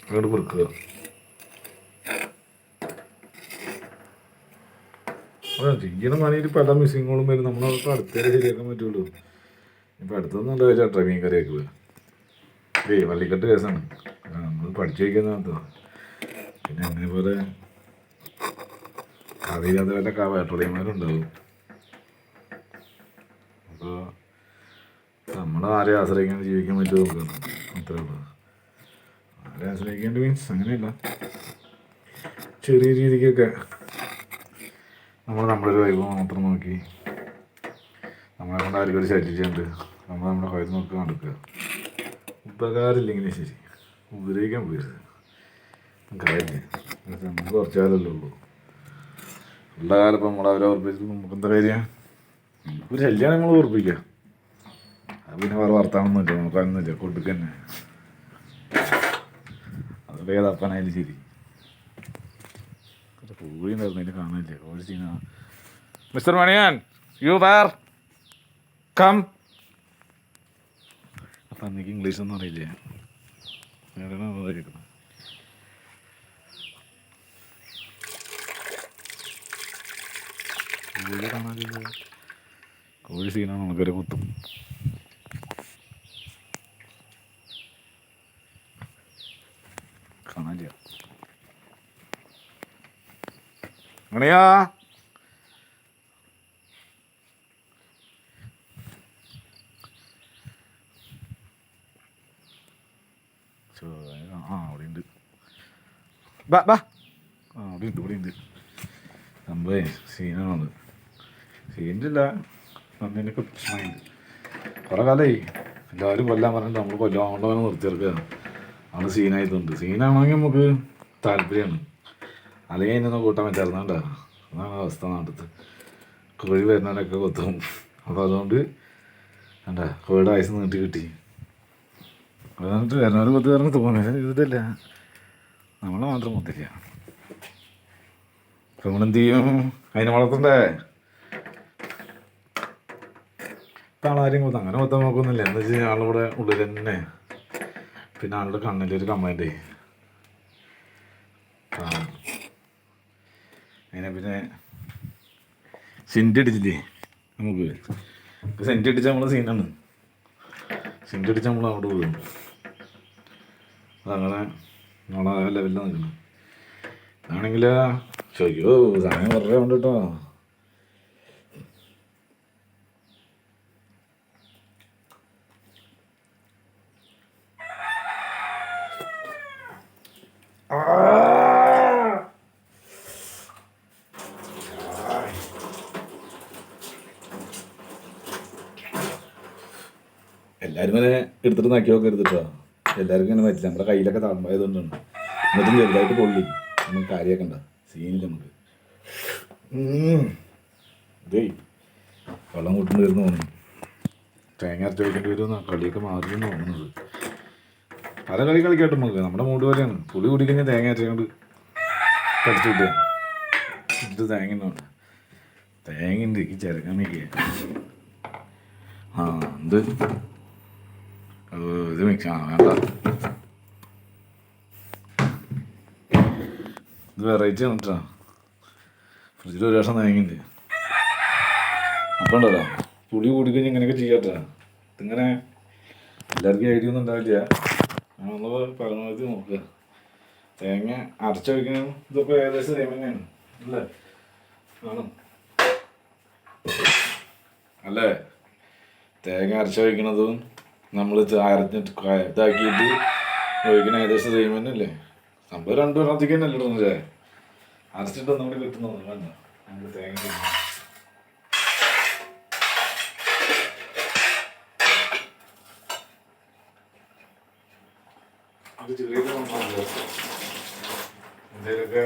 അങ്ങോട്ട് പൊറുക്കുക. ചെയ്യണം പണിയിൽ പല മിസ്സിങ്ങുകളും വരും. നമ്മളതൊക്കെ അടുത്തേക്ക് ശരിയാക്കാൻ പറ്റുള്ളൂ. ഇപ്പം അടുത്തൊന്നും എന്താ വെച്ചാൽ ട്രമീൻ കറിയാക്കുക. വള്ളിക്കെട്ട് കേസാണ്, നമ്മൾ പഠിച്ചു വയ്ക്കുന്ന മാത്രം. പിന്നെ അങ്ങനെ പോലെ കഥയില്ലാത്ത വല്ല വേട്ടോളിയന്മാരുണ്ടാവും. അപ്പോൾ നമ്മൾ ആരെയും ആശ്രയിക്കാൻ ജീവിക്കാൻ പറ്റുമോ നോക്കണം, അത്രേ ഉള്ളൂ. ആരെ ആശ്രയിക്കേണ്ടി മീൻസ് അങ്ങനെയല്ല, ചെറിയ രീതിക്കൊക്കെ നമ്മളൊരു വൈബ് മാത്രം നോക്കി നമ്മളെ കൊണ്ട് ആർക്കും ഒരു ശല്യം ചെയ്യാണ്ട് നമ്മുടെ കയ്യിൽ നോക്കി നടക്കുക. ഉപകാരമില്ലെങ്കിലും ശരി, ഉപദ്രവിക്കാൻ പോയത് കാര്യമില്ല. നമുക്ക് കുറച്ച് കാലമല്ലേ ഉള്ളൂ. ഉള്ള കാലം ഇപ്പം നമ്മളവരെ ഉറപ്പിച്ചിട്ട് നമുക്ക് എന്താ കാര്യം? ഒരു ശല്യമാണ് നമ്മൾ ഉറപ്പിക്കുക. അത് പിന്നെ വേറെ വർത്താനൊന്നുമില്ല, നോക്കാനൊന്നുമില്ല, കൊടുക്കുക തന്നെ. അതുകൊണ്ട് ഏതപ്പനായാലും ശരി. കോഴി ഉണ്ടായിരുന്നു, കാണാനില്ല. കോഴി Seena. Mister Maniyan, you were come. അപ്പം എനിക്ക് ഇംഗ്ലീഷൊന്നും അറിയില്ലേ, കേൾക്കണം. കോഴി കാണാനില്ല, കോഴി സീനാണ്, നമുക്കൊരു കുത്തും. കാണാനില്ല. മണിയാ, അവിടെ ഉണ്ട്. ബാ ബാ, അവിടെ ഉണ്ട്. സംഭവേ സീനാണത്. സീനില്ല, നന്ദിനൊക്കെ പ്രശ്നമായിട്ട് കുറേ കാലമായി. എല്ലാവരും കൊല്ലാൻ പറഞ്ഞിട്ട് നമ്മൾ കൊല്ലാണ്ടവനെ നിർത്തിയെടുക്കുക. അവിടെ സീനായതുണ്ട്. സീനാണെങ്കിൽ നമുക്ക് താല്പര്യമാണ്, അല്ലെങ്കിൽ അതിനൊന്നും കൂട്ടാൻ പറ്റാറുണ്ട് കേട്ടോ. അതാണ് അവസ്ഥ. നാട്ടത്ത് കോഴി വരുന്നവനൊക്കെ കൊത്തും. അപ്പോൾ അതുകൊണ്ട് എന്താ കോഴിയുടെ ആയുസ് നീട്ടി കിട്ടി. എന്നിട്ട് വരുന്നവർ കൊത്തു കയറുന്ന തോന്നുന്നത് ഇതില്ല, നമ്മളെ മാത്രം കൊത്തില്ല. അപ്പം നമ്മളെന്ത് ചെയ്യും? അതിനെ വളർത്തണ്ടേ? ഇപ്പം ആളാരും കൊത്തും, അങ്ങനെ കൊത്താൻ നോക്കുന്നില്ല. എന്താ വെച്ച് കഴിഞ്ഞാൽ ആളിവിടെ ഉള്ളിൽ തന്നെ. പിന്നെ ആളുടെ കണ്ണിലൊരു കംപ്ലൈൻറ്റ്. അതിനെ പിന്നെ സെൻറ്റ് അടിച്ചില്ലേ നമുക്ക്? സെൻറ്റ് അടിച്ചാൽ നമ്മളെ സീനാണ്. സെൻറ്റ് അടിച്ചാൽ നമ്മൾ അവിടെ പോകും. അതങ്ങനെ നമ്മളെ ലെവലിൽ നിൽക്കണം. ആണെങ്കിൽ ചോദിക്കോ സമയം വെറുതെ ഉണ്ട് കേട്ടോ. എല്ലാവരും ഇങ്ങനെ എടുത്തിട്ട് നക്കി നോക്കരുത് കേട്ടോ. എല്ലാവർക്കും ഇങ്ങനെ പറ്റില്ല. നമ്മുടെ കയ്യിലൊക്കെ തളമ്പായതുകൊണ്ടാണ്. എന്നിട്ടും ചെറുതായിട്ട് പൊള്ളി. നമുക്ക് കാര്യമാക്കണ്ട, സീനില്ല നമുക്ക്. ഇതേ വെള്ളം കൂട്ടുന്ന വരുന്ന തോന്നുന്നു. തേങ്ങ അരച്ച് വയ്ക്കേണ്ടി വരുമെന്നാണ് കളിയൊക്കെ മാറിയെന്ന് തോന്നുന്നത്. പല കളി കളിക്കാട്ട് നമുക്ക്. നമ്മുടെ മൂട് പോലെയാണ്. പുളി കുടിക്കഴിഞ്ഞാൽ തേങ്ങ അരച്ചുകൊണ്ട് കടിച്ചു കിട്ടുക. ഇത് തേങ്ങ ഉണ്ട് ഈ ചിരക്കാനൊക്കെ. ഇത് ഇത് മിക്സ് വേണ്ട. ഇത് വെറൈറ്റി ആണ് കേട്ടോ. ഫ്രിഡ്ജിൽ ഒരു വർഷം തേങ്ങയുണ്ട്. അപ്പം ഉണ്ടല്ലോ പുളി കൂടിക്കഴിഞ്ഞാൽ ഇങ്ങനെയൊക്കെ ചെയ്യാട്ടാ. ഇതിങ്ങനെ എല്ലാവർക്കും ഐഡിയ ഒന്നും ഉണ്ടാവില്ല. നമ്മള് പരമാവധി നോക്കുക. തേങ്ങ അരച്ച് വയ്ക്കണം. ഇതൊക്കെ ഏകദേശം സെയിം തന്നെയാണ് അല്ലേ? ആണ് അല്ലേ? തേങ്ങ അരച്ച് വയ്ക്കണതും നമ്മൾ അരഞ്ഞിട്ട് ഇതാക്കിയിട്ട് ഒഴിക്കണ ഏകദേശം സെയിം തന്നെ അല്ലേ? സംഭവം രണ്ടു പേർത്തേക്ക് തന്നെ അല്ലേ ഇടുന്നില്ലേ? അരച്ചിട്ട് ഒന്നും കൂടി കിട്ടുന്നു വേണ്ട. നമ്മൾ തേങ്ങ അത് ചെറിയ എന്തെങ്കിലുമൊക്കെ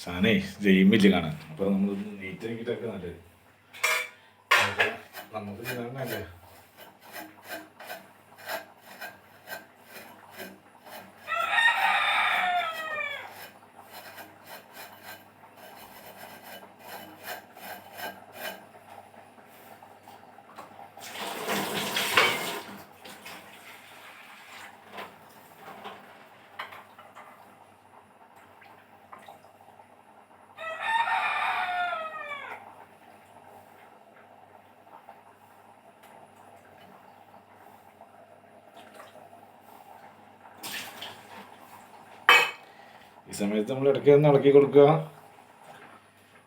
സാധനേ ജയിമില്ല കാണാൻ. അപ്പോൾ നമ്മളൊന്ന് നീറ്റ് ആക്കിയിട്ടൊക്കെ നല്ലത്. നമുക്ക് ചെയ്യാനല്ലേ. ഈ സമയത്ത് നമ്മൾ ഇടയ്ക്ക് ഒന്ന് ഇളക്കി കൊടുക്കുക.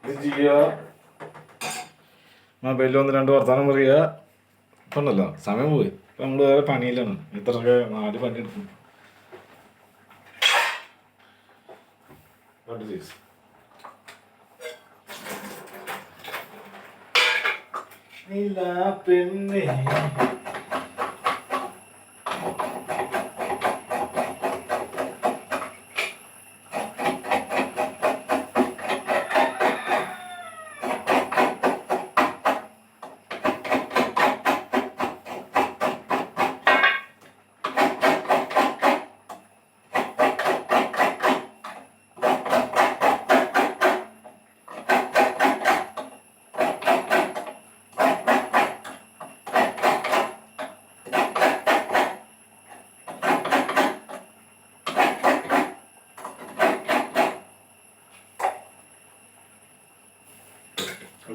ഇത് ചെയ്യുക. മൊബൈലിൽ ഒന്ന് രണ്ട് വർത്താനം പറയുക. ഇപ്പം ഉണ്ടല്ലോ സമയം പോയി. ഇപ്പം നമ്മൾ വേറെ പണിയിലാണ്. ഇത്രയൊക്കെ 4 പണി എടുക്കും. പെണ്ണേ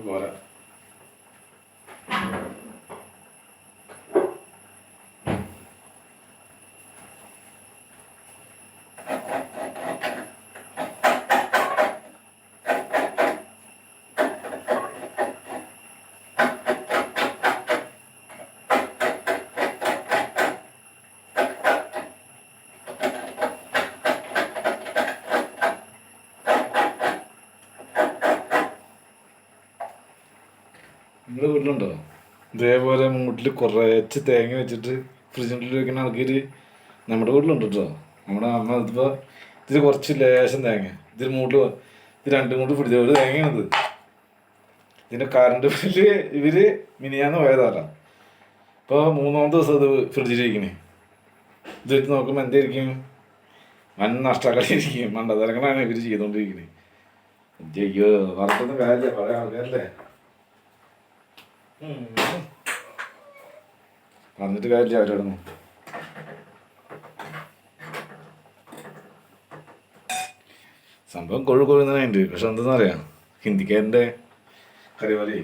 പോരാ. നിങ്ങളുടെ വീട്ടിലുണ്ടോ ഇതേപോലെ മൂട്ടിൽ കുറച്ച് തേങ്ങ വെച്ചിട്ട് ഫ്രിഡ്ജിനുള്ളിൽ വെക്കുന്ന ആൾക്കാർ? നമ്മുടെ വീട്ടിലുണ്ട് കേട്ടോ. നമ്മുടെ അമ്മ ഇതിപ്പോൾ ഇതിൽ കുറച്ച് ലേശം തേങ്ങ ഇതിൽ മൂട്ടിൽ ഇത് 2 മൂട്ട് ഫ്രിഡ്ജ് ഒരു തേങ്ങയാണിത്. ഇതിൻ്റെ കറണ്ട് ബില്ല് ഇവർ മിനിയാന്ന് പോയതാട്ടോ. ഇപ്പോൾ 3-ാമത്തെ ദിവസം ഇത് ഫ്രിഡ്ജിലിരിക്കണേ. ഇത് വെച്ച് നോക്കുമ്പോൾ എന്തായിരിക്കും? വൻ നഷ്ടക്കളിയായിരിക്കും. മണ്ടത്തരങ്ങളാണ് ഇവർ ചെയ്തുകൊണ്ടിരിക്കുന്നത്. അയ്യോ പറഞ്ഞിട്ടൊന്നും കാര്യമില്ല, പഴയ ആൾക്കാരല്ലേ. പറഞ്ഞിട്ട് കാര്യമില്ല അവരോടൊന്നും. സംഭവം കൊഴുകൊഴുന്നുണ്ട്. പക്ഷെ എന്തെന്ന് പറയാം, ഹിന്ദിക്കാരൻ്റെ കറിവാലി.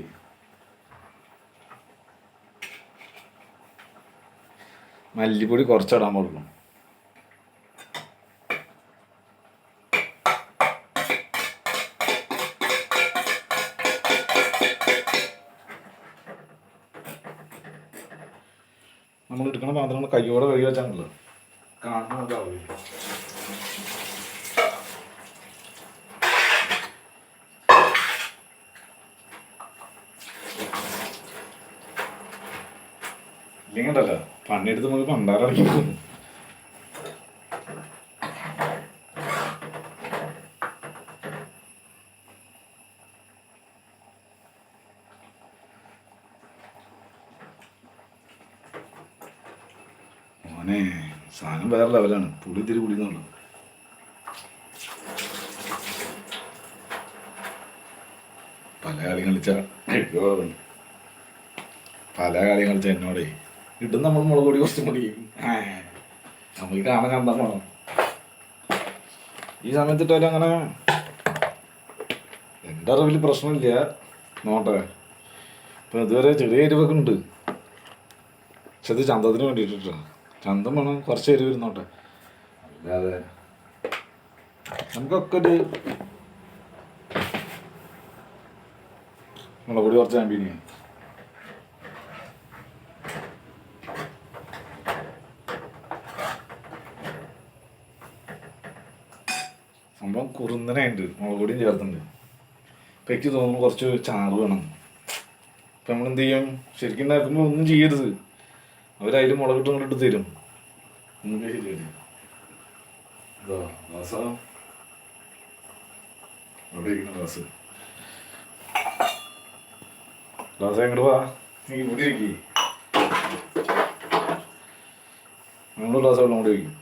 മല്ലിപ്പൊടി കുറച്ചിടാൻ പാടുള്ളൂ. നമ്മൾ എടുക്കണ പാത്രങ്ങൾ കയ്യോടെ കഴുകി വെച്ചാണല്ലോ കാണുമ്പോൾ നമുക്ക് അറിയില്ല. ഇല്ലെങ്കിൽ ഉണ്ടല്ലോ പണിയെടുത്ത് നമുക്ക് പണ്ടാറടങ്ങി പോകും. മോനെ സാധനം വേറെ ലെവലാണ്. പുളി ഇത്തിരി കുടിക്കുന്നുള്ളൂ. പല കളി കളിച്ച എന്നോടേ ഇട്ടും നമ്മൾ മുളക് പൊടി കുറച്ചും കൂടി നമുക്ക് കാണാൻ കണ്ടാൽ വേണം. ഈ സമയത്തിട്ടാലും അങ്ങനെ എൻ്റെ അറിവിൽ പ്രശ്നമില്ല. നോട്ടെ ഇപ്പം ഇതുവരെ ചെറിയ എരിവൊക്കെ ഉണ്ട്. പക്ഷെ ഇത് ചന്തത്തിന് വേണ്ടിയിട്ടാ. ചന്തം വേണം കുറച്ച് എരിവ് ഇരുന്നോട്ടെ. അല്ലാതെ നമുക്കൊക്കെ ഒരു മുളക് പൊടി കുറച്ച് ചാമ്പിനി. സംഭവം കുറുന്നനായിട്ട് മുളക് പൊടിയും ചേർത്തുണ്ട്. ഇപ്പം എനിക്ക് തോന്നുന്നു കുറച്ച് ചാറ് വേണം. ഇപ്പം നമ്മളെന്ത് ചെയ്യും, ശരിക്കും ഉണ്ടാക്കുമ്പോൾ ഒന്നും ചെയ്യരുത്. അവരതിൽ മുളകിട്ട് കൊണ്ടിട്ട് തരും. ഒന്നും ശരിയല്ല. ഇതോ ഗ്ലാസ് അവിടെ ഇരിക്കുന്ന ഗ്ലാസ് എങ്ങോട്ട് പോവാ? നീ ഇവിടെ ഇരിക്കി. നമ്മൾ ഗ്ലാസ് വെള്ളം കൂടി വയ്ക്കും.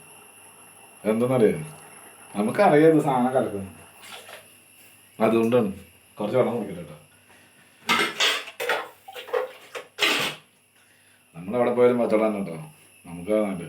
എന്തെന്നറിയാം, നമുക്കറിയാം ഇത് സാധനം കലക്കുന്നു. അതുകൊണ്ടാണ് കുറച്ച് വെള്ളം കുടിക്കില്ല കേട്ടോ. നമ്മളെവിടെ പോയാലും പച്ചവെള്ളം കേട്ടോ. നമുക്ക് നല്ല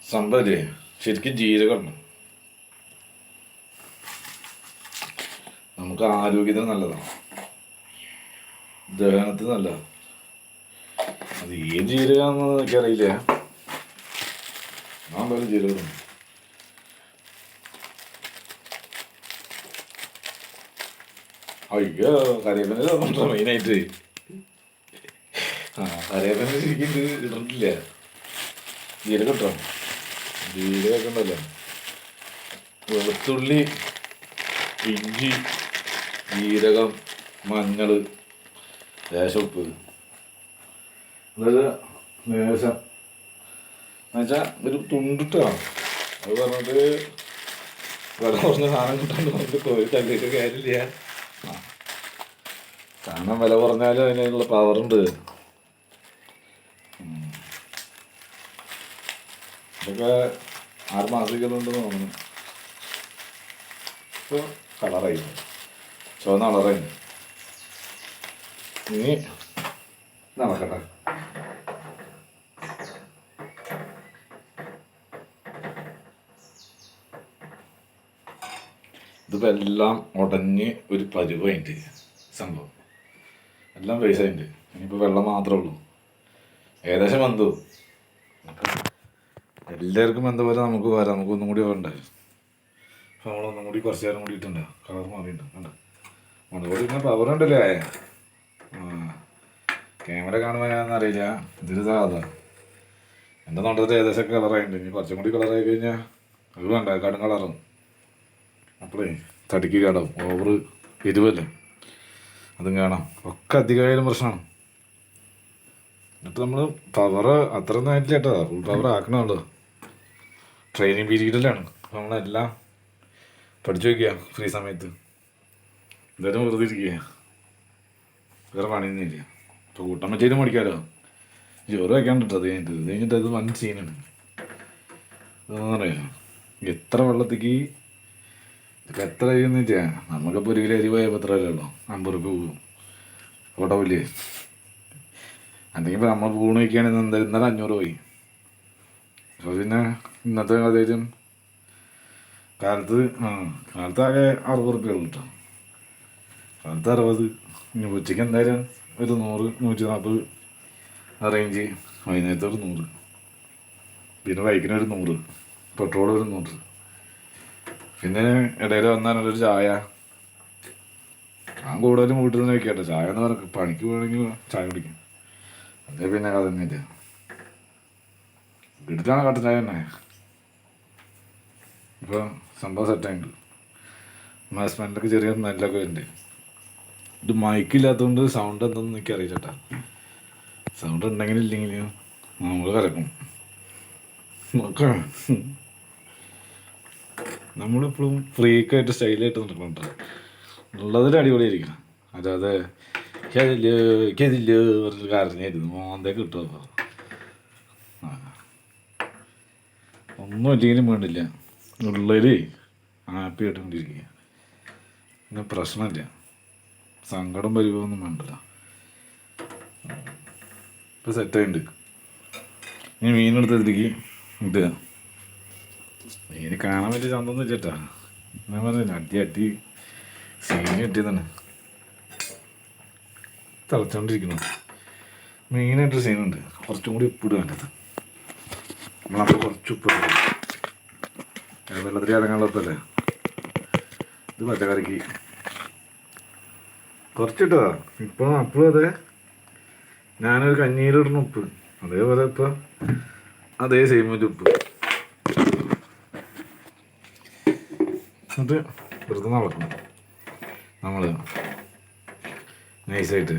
സംഭവല്ലേ. ശരിക്കും ജീരകം ഉണ്ട്. നമുക്ക് ആരോഗ്യത്തിന് നല്ലതാണ്, ദഹനത്തിന് നല്ലതാണ്. അത് ഏത് ജീരകമാണെന്ന് എനിക്കറിയില്ല. ഞാൻ എന്തായാലും ജീരകം. അയ്യോ കറിവേപ്പിൻ്റെ തന്നിട്ടോ മെയിനായിട്ട്. കറിവേപ്പിൻ്റെ ശരിക്കും ഇട്ടിട്ടില്ല. ജീരകം ഇട്ടോ. ജീരകമൊക്കെ ഉണ്ടല്ലോ. വെളുത്തുള്ളി, ഇഞ്ചി, ജീരകം, മഞ്ഞൾ, ലേശം ഉപ്പ്. അതായത് ലേശം എന്നുവെച്ചാൽ ഒരു തുണ്ടിട്ടാണ്. അത് പറഞ്ഞിട്ട് വില കുറഞ്ഞ സാധനം കിട്ടാണ്ട് നമുക്ക് കോരി തള്ളിയിട്ട് കാര്യമില്ല. കാരണം വില കുറഞ്ഞാലും അതിനുള്ള പവറുണ്ട്. ഇതൊക്കെ 6 മാസത്തേക്കുണ്ടെന്ന് തോന്നുന്നു. ഇപ്പോൾ കളറായി, ചുവന്ന കളറായി. ഇനി നടക്കട്ടെ. ഇതിപ്പോൾ എല്ലാം ഉടഞ്ഞ് ഒരു പരുവായിട്ട് സംഭവം എല്ലാം പൈസയുണ്ട്. ഇനിയിപ്പോൾ വെള്ളം മാത്രമേ ഉള്ളൂ. ഏകദേശം വന്നു. എല്ലാവർക്കും എന്താ പോലെ നമുക്ക് വരാം. നമുക്കൊന്നും കൂടി വേണ്ടേ. അപ്പോൾ നമ്മളൊന്നും കൂടി കുറച്ച് നേരം കൂടി ഇട്ടുണ്ട്. കളർ മാറിയിട്ടുണ്ട്. കണ്ട മുളക് പൊടി ഇങ്ങനെ പവറുണ്ടല്ലേ. ക്യാമറ കാണുമ്പോൾ ഞാനൊന്നും അറിയില്ല. ഇതൊരു സാധാ എൻ്റെ നോട്ടത്തിൽ ഏകദേശം കളറായിട്ടുണ്ട്. ഇനി കുറച്ചും കൂടി കളറായി കഴിഞ്ഞാൽ അത് വേണ്ട കടും കളറും. അപ്പോഴേ തടിക്ക് കേടാവും. ഓവർ എരിവല്ലേ, അതും കാണാം. ഒക്കെ അധികമായാലും പ്രശ്നമാണ്. എന്നിട്ട് നമ്മൾ പവർ അത്ര ഒന്നും ആയിട്ടില്ല കേട്ടോ, ഫുൾ പവർ ആക്കണമല്ലോ. ട്രെയിനിങ് പീരീഡിലാണ്. അപ്പോൾ നമ്മളെല്ലാം പഠിച്ചു വയ്ക്കുക ഫ്രീ സമയത്ത്. എന്തായാലും വെറുതെ ഇരിക്കുക, വേറെ പണിയൊന്നുമില്ല. ഇപ്പോൾ കൂട്ടാൻ പറ്റിയാലും പഠിക്കാമല്ലോ. ചോറ് വയ്ക്കാണ്ട് കേട്ടോ. അത് കഴിഞ്ഞിട്ട് അത് വൻ സീനാണ്. എന്താ പറയുക, എത്ര വെള്ളത്തേക്ക് ഇതൊക്കെ എത്ര ചെയ്യുന്ന വെച്ചാൽ നമുക്കിപ്പോൾ 1 കിലോ അരി പോയപ്പോൾ എത്ര വിലയുള്ളൂ? 50 രൂപ പോകും. ഓട്ടോ വലിയ അല്ലെങ്കിൽ ഇപ്പോൾ നമ്മൾ പൂണ് വയ്ക്കുകയാണെങ്കിൽ എന്തായാലും ഇന്നലെ 500 പോയി. അപ്പോൾ പിന്നെ ഇന്നത്തെ ഏകദേശം കാലത്ത് ആകെ 60 രൂപ ഉള്ളൂ കേട്ടോ. കാലത്ത് 60. ഇനി ഉച്ചയ്ക്ക് എന്തായാലും ഒരു 100, 140 ആ റേഞ്ച്. വൈകുന്നേരത്തെ ഒരു 100, പിന്നെ ബൈക്കിനൊരു 100, പെട്രോൾ ഒരു 100, പിന്നെ ഇടയിൽ വന്നാലൊരു ചായ. ഞാൻ കൂടുതലും വീട്ടിൽ നിന്ന് വയ്ക്കട്ടെ. ചായ എന്ന് പറഞ്ഞാൽ പണിക്ക് പോകണമെങ്കിൽ ചായ കുടിക്കും. അതേ പിന്നെ കഥ തന്നെയില്ല. വീട്ടിലാണ് കട്ടൻ ചായ തന്നെ. ഇപ്പോൾ സംഭവം സെറ്റായിട്ടുണ്ട്. ഹസ്ബൻഡൊക്കെ ചെറിയ സ്മെല്ലൊക്കെ ഉണ്ട്. ഇത് മൈക്കില്ലാത്തതുകൊണ്ട് സൗണ്ട് എന്തെന്ന് എനിക്ക് അറിയില്ല കേട്ടോ. സൗണ്ട് ഉണ്ടെങ്കിലും ഇല്ലെങ്കിലും നമ്മൾ കലക്കും. നോക്കാം, നമ്മളിപ്പോഴും ഫ്രീക്കായിട്ട് സ്റ്റൈലായിട്ട് നടക്കുന്നുണ്ട്. ഉള്ളതിൽ അടിപൊളിയായിരിക്കണം. അല്ലാതെ എനിക്കതില്ല പറഞ്ഞൊരു കാരണമായിരുന്നു മോന്തേക്ക് കിട്ടും. അപ്പോൾ ഒന്നും ഇല്ലെങ്കിലും വേണ്ടില്ല, ഉള്ളതിൽ ഹാപ്പി ആയിട്ടുകൊണ്ടിരിക്കുക. പിന്നെ പ്രശ്നമില്ല, സങ്കടം പരിവൊന്നും വേണ്ടല്ലോ. ഇപ്പോൾ സെറ്റായിട്ടുണ്ട്. ഇനി മീനെടുത്തതിലേക്ക് ഇത് മീൻ കാണാൻ പറ്റിയ ചന്തൊന്നും ചേട്ടാ. ഞാൻ പറഞ്ഞില്ല, അടി സീന് കിട്ടിയതാണ്. തിളച്ചോണ്ടിരിക്കുന്നു. മെയിനായിട്ടൊരു സീനുണ്ട്. കുറച്ചും കൂടി ഉപ്പിട് വേണ്ടത്. നമ്മളപ്പോൾ കുറച്ച് ഉപ്പിട്ട് വെള്ളത്തിൽ ഇറങ്ങാനുള്ള ഉപ്പല്ലേ. ഇത് പച്ചക്കറിക്ക് കുറച്ചിട്ടോ. ഇപ്പോൾ അപ്പോഴും അതെ, ഞാനൊരു കഞ്ഞീരിടുന്ന ഉപ്പ്, അതേപോലെ ഇപ്പോൾ അതേ സെയിമിൻ്റെ ഉപ്പ്. എന്നിട്ട് വെറുതെ നടക്കണം നമ്മൾ നൈസായിട്ട്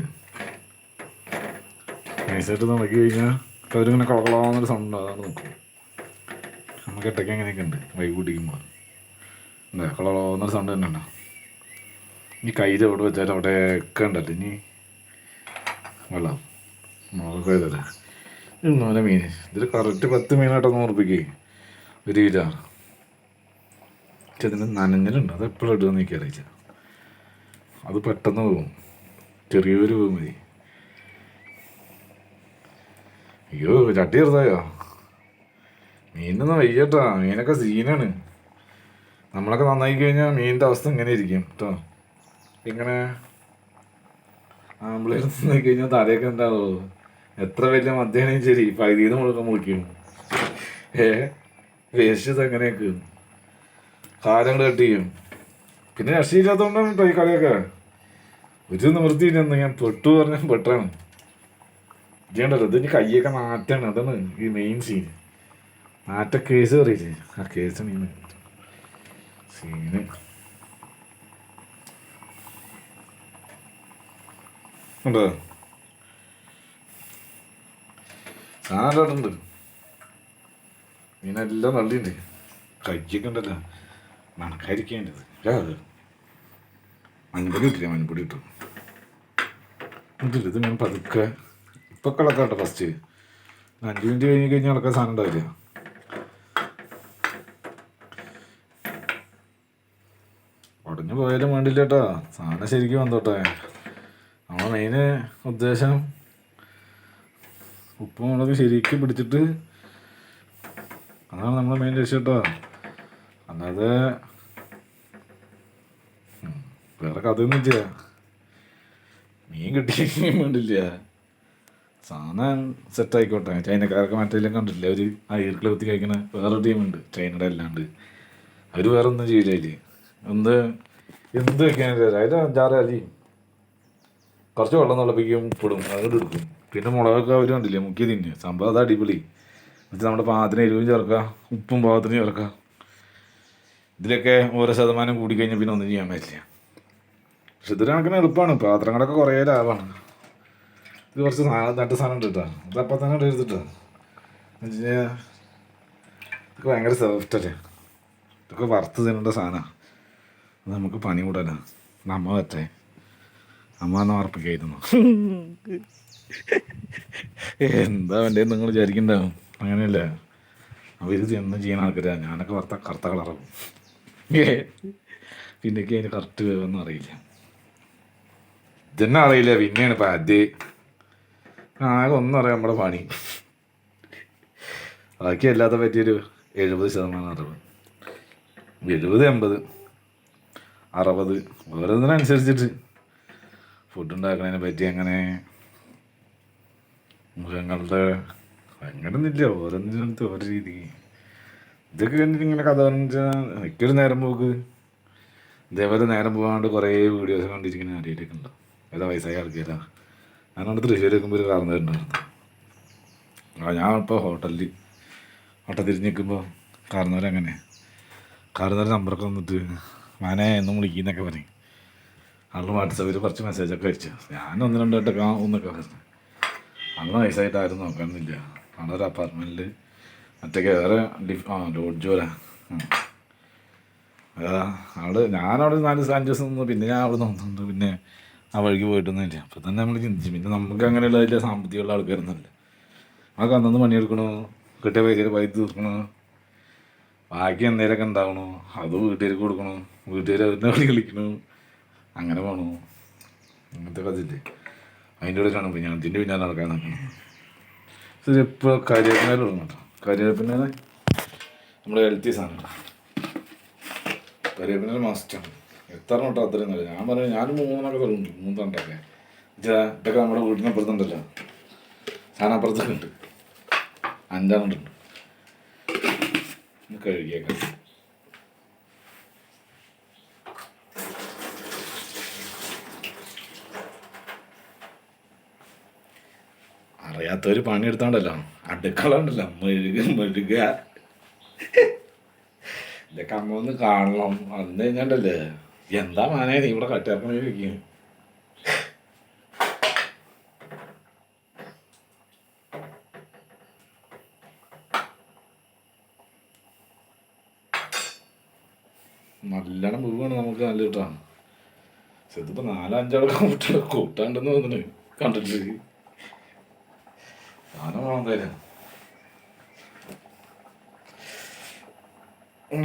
നടക്കി കഴിഞ്ഞാൽ അവരിങ്ങനെ കളകളാന്നൊരു സൗണ്ട് അതാണ് നോക്കും. നമുക്ക് ഇട്ടയ്ക്ക് അങ്ങനെയൊക്കെ ഉണ്ട്. വൈകി കുടിക്കുമ്പോൾ എന്താ കളകളാന്നൊരു സൗണ്ട് തന്നെ ഉണ്ടോ. ഇനി കയ്യിൽ എവിടെ വെച്ചാലും അവിടെയൊക്കെ ഉണ്ടല്ലോ. ഇനി വെള്ളം മുളകൊക്കെ ചെയ്തല്ലേ ഇന്നോലെ മീൻ. ഇതിൽ കറക്റ്റ് 10 മീനായിട്ടോ 100 രൂപയ്ക്ക് 1 കിലോ. പക്ഷെ ഇതിന് നനഞ്ഞലുണ്ട്. അത് എപ്പോഴും ഇടുമെന്ന് എനിക്കറിയില്ല. അത് പെട്ടെന്ന് പോകും, ചെറിയൊരു പോകും മതി. അയ്യോ ചട്ടി ചെറുതായോ. മീനൊന്നും വയ്യട്ടോ, മീനൊക്കെ സീനാണ്. നമ്മളൊക്കെ നന്നായി കഴിഞ്ഞാൽ മീനിൻ്റെ അവസ്ഥ ഇങ്ങനെ ഇരിക്കും കേട്ടോ. ഇങ്ങനെ ആമ്പിളേറ്റ് നന്നായി കഴിഞ്ഞാൽ തലയൊക്കെ എന്താണോ, എത്ര വലിയ മധ്യാഹ്നം ശരി പകുതിയിൽ മുഴുവൻ മുറിക്കും. വേസ്റ്റ് എങ്ങനെയൊക്കെ കാലങ്ങൾ കട്ട് ചെയ്യും. പിന്നെ രക്ഷയില്ലാത്തതുകൊണ്ടാണ് കേട്ടോ ഈ കളിയൊക്കെ. ഒരു നിവൃത്തിയില്ലെന്ന് ഞാൻ പെട്ടു പറഞ്ഞാൽ പെട്ടാണ്. ചെയ്യണ്ടല്ലോ, ഇതിന് കയ്യൊക്കെ നാറ്റാണ്. അതാണ് ഈ മെയിൻ സീൻ. നാറ്റ കേസ് പറയില്ലേ, ആ കേസാണ് ഈ സീന്. ഉണ്ടോ സാധനമുണ്ട്. മീനെല്ലാം നള്ളിയുണ്ട്. കയ്യൊക്കെ ഉണ്ടല്ലോ മണക്കായിരിക്കേണ്ടത്. അത് മൺപൊടി ഇട്ടില്ല, മൺപൊടി ഇട്ടു. ഇതില്ല, ഇത് ഞാൻ പതുക്കെ ഇപ്പം ഇളക്കാട്ടോ. ഫസ്റ്റ് 5 മിനിറ്റ് കഴിഞ്ഞ് കഴിഞ്ഞാൽ ഇളക്കാൻ സാധനം ഉണ്ടാവില്ല. ഉടഞ്ഞു പോയാലും വേണ്ടില്ല കേട്ടോ, സാധനം ശരിക്കും വന്നോട്ടെ. നമ്മളെ മെയിന് ഉദ്ദേശം ഉപ്പും മുളക് ശരിക്കും പിടിച്ചിട്ട്, അതാണ് നമ്മളെ മെയിൻ ലക്ഷ്യം കേട്ടോ. അല്ലാതെ വേറെ കഥയൊന്നും ഇല്ല. മീൻ കിട്ടിയ വേണ്ടില്ല, സാധനം സെറ്റായിക്കോട്ടെ. ചൈനക്കാരൊക്കെ മറ്റേലും കണ്ടിട്ടില്ല, അവർ ആ ഈർക്കിൽ കുത്തി കഴിക്കുന്ന വേറെ ടീമുണ്ട് ചൈനയുടെ അല്ലാണ്ട്. അവർ വേറെ ഒന്നും ചെയ്യില്ല. അതിൽ എന്ത് വയ്ക്കാനില്ല. അതിൽ 5-6 അരി കുറച്ച് വെള്ളം തിളപ്പിക്കും, ഉപ്പിടും, അങ്ങോട്ട് എടുക്കും. പിന്നെ മുളകൊക്കെ അവർ കണ്ടില്ലേ മുക്കിയ തിന്നെ സംഭവം. അത് അടിപൊളി. എന്നിട്ട് നമ്മുടെ പാകത്തിന് എരിവും ചേർക്കുക, ഉപ്പും പാകത്തിന് ചേർക്കുക. ഇതിലൊക്കെ ഓരോ ശതമാനം കൂടിക്കഴിഞ്ഞാൽ പിന്നെ ഒന്നും ചെയ്യാൻ പറ്റില്ല. പക്ഷെ ഇതൊരു കണക്കിന് എളുപ്പമാണ്. പാത്രങ്ങളൊക്കെ കുറേ ലാഭമാണ്. ഇത് കുറച്ച് സാധനം സാധനം ഉണ്ട് കേട്ടോ. ഇതപ്പം തന്നെ എടുത്തിട്ടോ എന്ന് വെച്ച് കഴിഞ്ഞാൽ ഇതൊക്കെ ഭയങ്കര സോഫ്റ്റല്ലേ. ഇതൊക്കെ വറുത്ത് തിന്നേണ്ട സാധനമാണ്. അത് നമുക്ക് പണി കൂടാനാണ്. അമ്മ പറ്റേ അമ്മ എന്ന് ഉറപ്പിക്കായിരുന്നു. എന്താ വേണ്ടേ നിങ്ങൾ വിചാരിക്കണ്ടാവും. അങ്ങനെയല്ല, അപ്പോൾ ഇത് എന്നും ചെയ്യുന്ന ആൾക്കാരാണ്. ഞാനൊക്കെ കറുത്ത കളറാവും. പിന്നൊക്കെ അതിന് കറക്റ്റ് വേവൊന്നും അറിയില്ല. ഇതന്നെ അറിയില്ല, പിന്നെയാണ് ഇപ്പം ആകെ ഒന്നും അറിയാം നമ്മുടെ പണി. ബാക്കി അല്ലാത്ത പറ്റിയൊരു 70% അറിവ്, 70, 80, 60 ഓരോന്നിനനുസരിച്ചിട്ട് ഫുഡ് ഉണ്ടാക്കുന്നതിനെ പറ്റി. അങ്ങനെ മൃഗങ്ങളുടെ അങ്ങനെയൊന്നുമില്ല, ഓരോന്നിനടുത്ത് ഓരോ രീതി. ഇതൊക്കെ കണ്ടിട്ട് ഇങ്ങനെ കഥ പറഞ്ഞാൽ എനിക്കൊരു നേരം പോക്ക്. ഇതേപോലെ നേരം പോകാണ്ട് കുറേ വീഡിയോസ് കണ്ടിരിക്കുന്ന ആരെയൊക്കെ ഉണ്ടോ? ഏതാ വയസ്സായ ആൾക്കാരാ. ഞാനവിടെ തൃശ്ശൂർ വെക്കുമ്പോൾ ഒരു കാരണവരുണ്ടായിരുന്നു. ഞാൻ ഇപ്പോൾ ഹോട്ടൽ തിരിഞ്ഞ് നിൽക്കുമ്പോൾ കാരണവരങ്ങനെ നമ്പറൊക്കെ വന്നിട്ട് മാനെ എന്നും വിളിക്കുന്നൊക്കെ പറയും. ആളുടെ വാട്സാപ്പിൽ കുറച്ച് മെസ്സേജൊക്കെ അയച്ചു. ഞാൻ 1-2 വട്ടമൊക്കെ ഒന്നൊക്കെ പറഞ്ഞു. അന്ന് വയസ്സായിട്ട് ആരും നോക്കാനൊന്നുമില്ല. ആളൊരു അപ്പാർട്ട്മെൻറ്റിൽ മറ്റൊക്കെ വേറെ ലോഡ്ജ് പോലെ. ഞാനവിടെ 4-5 ദിവസം നിന്ന്. പിന്നെ ഞാൻ അവിടെ നിന്നുണ്ട്. പിന്നെ ആ വഴിക്ക് പോയിട്ടൊന്നുമില്ല. അപ്പോൾ തന്നെ നമ്മൾ ചിന്തിച്ചു. പിന്നെ നമുക്ക് അങ്ങനെയുള്ള വലിയ സാമ്പത്തികമുള്ള ആൾക്കാരൊന്നുമില്ല. നമുക്ക് അന്നന്ന് പണിയെടുക്കണോ, കിട്ടിയ പൈസയിൽ പൈസ തീർക്കണോ, ബാക്കി എന്തെങ്കിലുമൊക്കെ ഉണ്ടാവണോ, അത് വീട്ടുകാർക്ക് കൊടുക്കണോ, വീട്ടുകാർ അവരുടെ കളി കളിക്കണോ, അങ്ങനെ പോകണോ, അങ്ങനത്തെ കഥയില്ലേ. അതിൻ്റെ കൂടെ കാണുമ്പോൾ ഞാൻ ഇതിൻ്റെ പിന്നാലെ നടക്കാൻ നോക്കണം. ഇത് ഇപ്പോൾ കരിവേപ്പിനെ തുടങ്ങും കേട്ടോ. കരിവേപ്പിനെ നമ്മുടെ ഹെൽത്തി സാധനം. കരിവേപ്പിനെ മസ്റ്റാണ്. എത്ര നോട്ടോ അത്രയും നല്ല. ഞാൻ പറഞ്ഞു ഞാൻ 3 തരുന്നുണ്ട്, 3 തണ്ടൊക്കെ. ഇതൊക്കെ നമ്മുടെ വീടിനപ്പുറത്തുണ്ടല്ലോ, സാധനപ്പുറത്തൊക്കെ ഉണ്ട്. 5 ഉണ്ട്. കഴുകിയേക്കാം. അറിയാത്തവർ പണിയെടുത്താണ്ടല്ലോ, അടുക്കള ഉണ്ടല്ലോ മെഴുക. ഇതൊക്കെ അമ്മ ഒന്ന് കാണണം. അന്ന് കഴിഞ്ഞാണ്ടല്ലേ എന്താ മാനേ നീ ഇവിടെ കട്ടിയാർക്കണ ചോദിക്കും. നല്ലോണം മുഴുവാണ് നമുക്ക് നല്ല കിട്ടാണ്. പക്ഷെ ഇതിപ്പോൾ 4-5 കൂട്ടാണ്ടെന്ന് തോന്നുന്നു കണ്ടിട്ട്. സാധനം വേണം എന്തായാലും.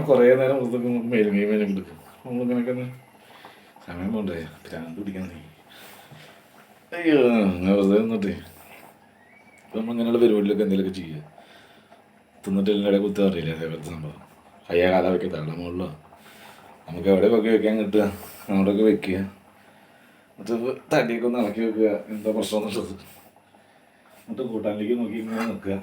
കുറേ നേരം പുറത്തൊക്കെ മേലും എടുക്കും. നമ്മളിങ്ങനെയൊക്കെ സമയം പോണ്ടേ, ഭ്രാന്ത് പിടിക്കാൻ. അയ്യോ അങ്ങനെ വെറുതെ നിന്നിട്ടേ നമ്മളിങ്ങനെയുള്ള പരിപാടിയിലൊക്കെ എന്തെങ്കിലുമൊക്കെ ചെയ്യുക. തിന്നിട്ട് എല്ലാം കുത്താൻ അറിയില്ല. അതേപോലത്തെ സംഭവം കയ്യാ കാല വയ്ക്കുക. തള്ള മുകളിലോ നമുക്ക് എവിടെ പൊക്കി വെക്കാൻ കിട്ടുക അവിടെയൊക്കെ വെക്കുക. എന്നിട്ട് തടിയൊക്കെ ഒന്ന് ഇളക്കി വെക്കുക. എന്താ പ്രശ്നം എന്നുള്ളത്. എന്നിട്ട് കൂട്ടാനിലേക്ക് നോക്കി ഇങ്ങനെ നിൽക്കുക.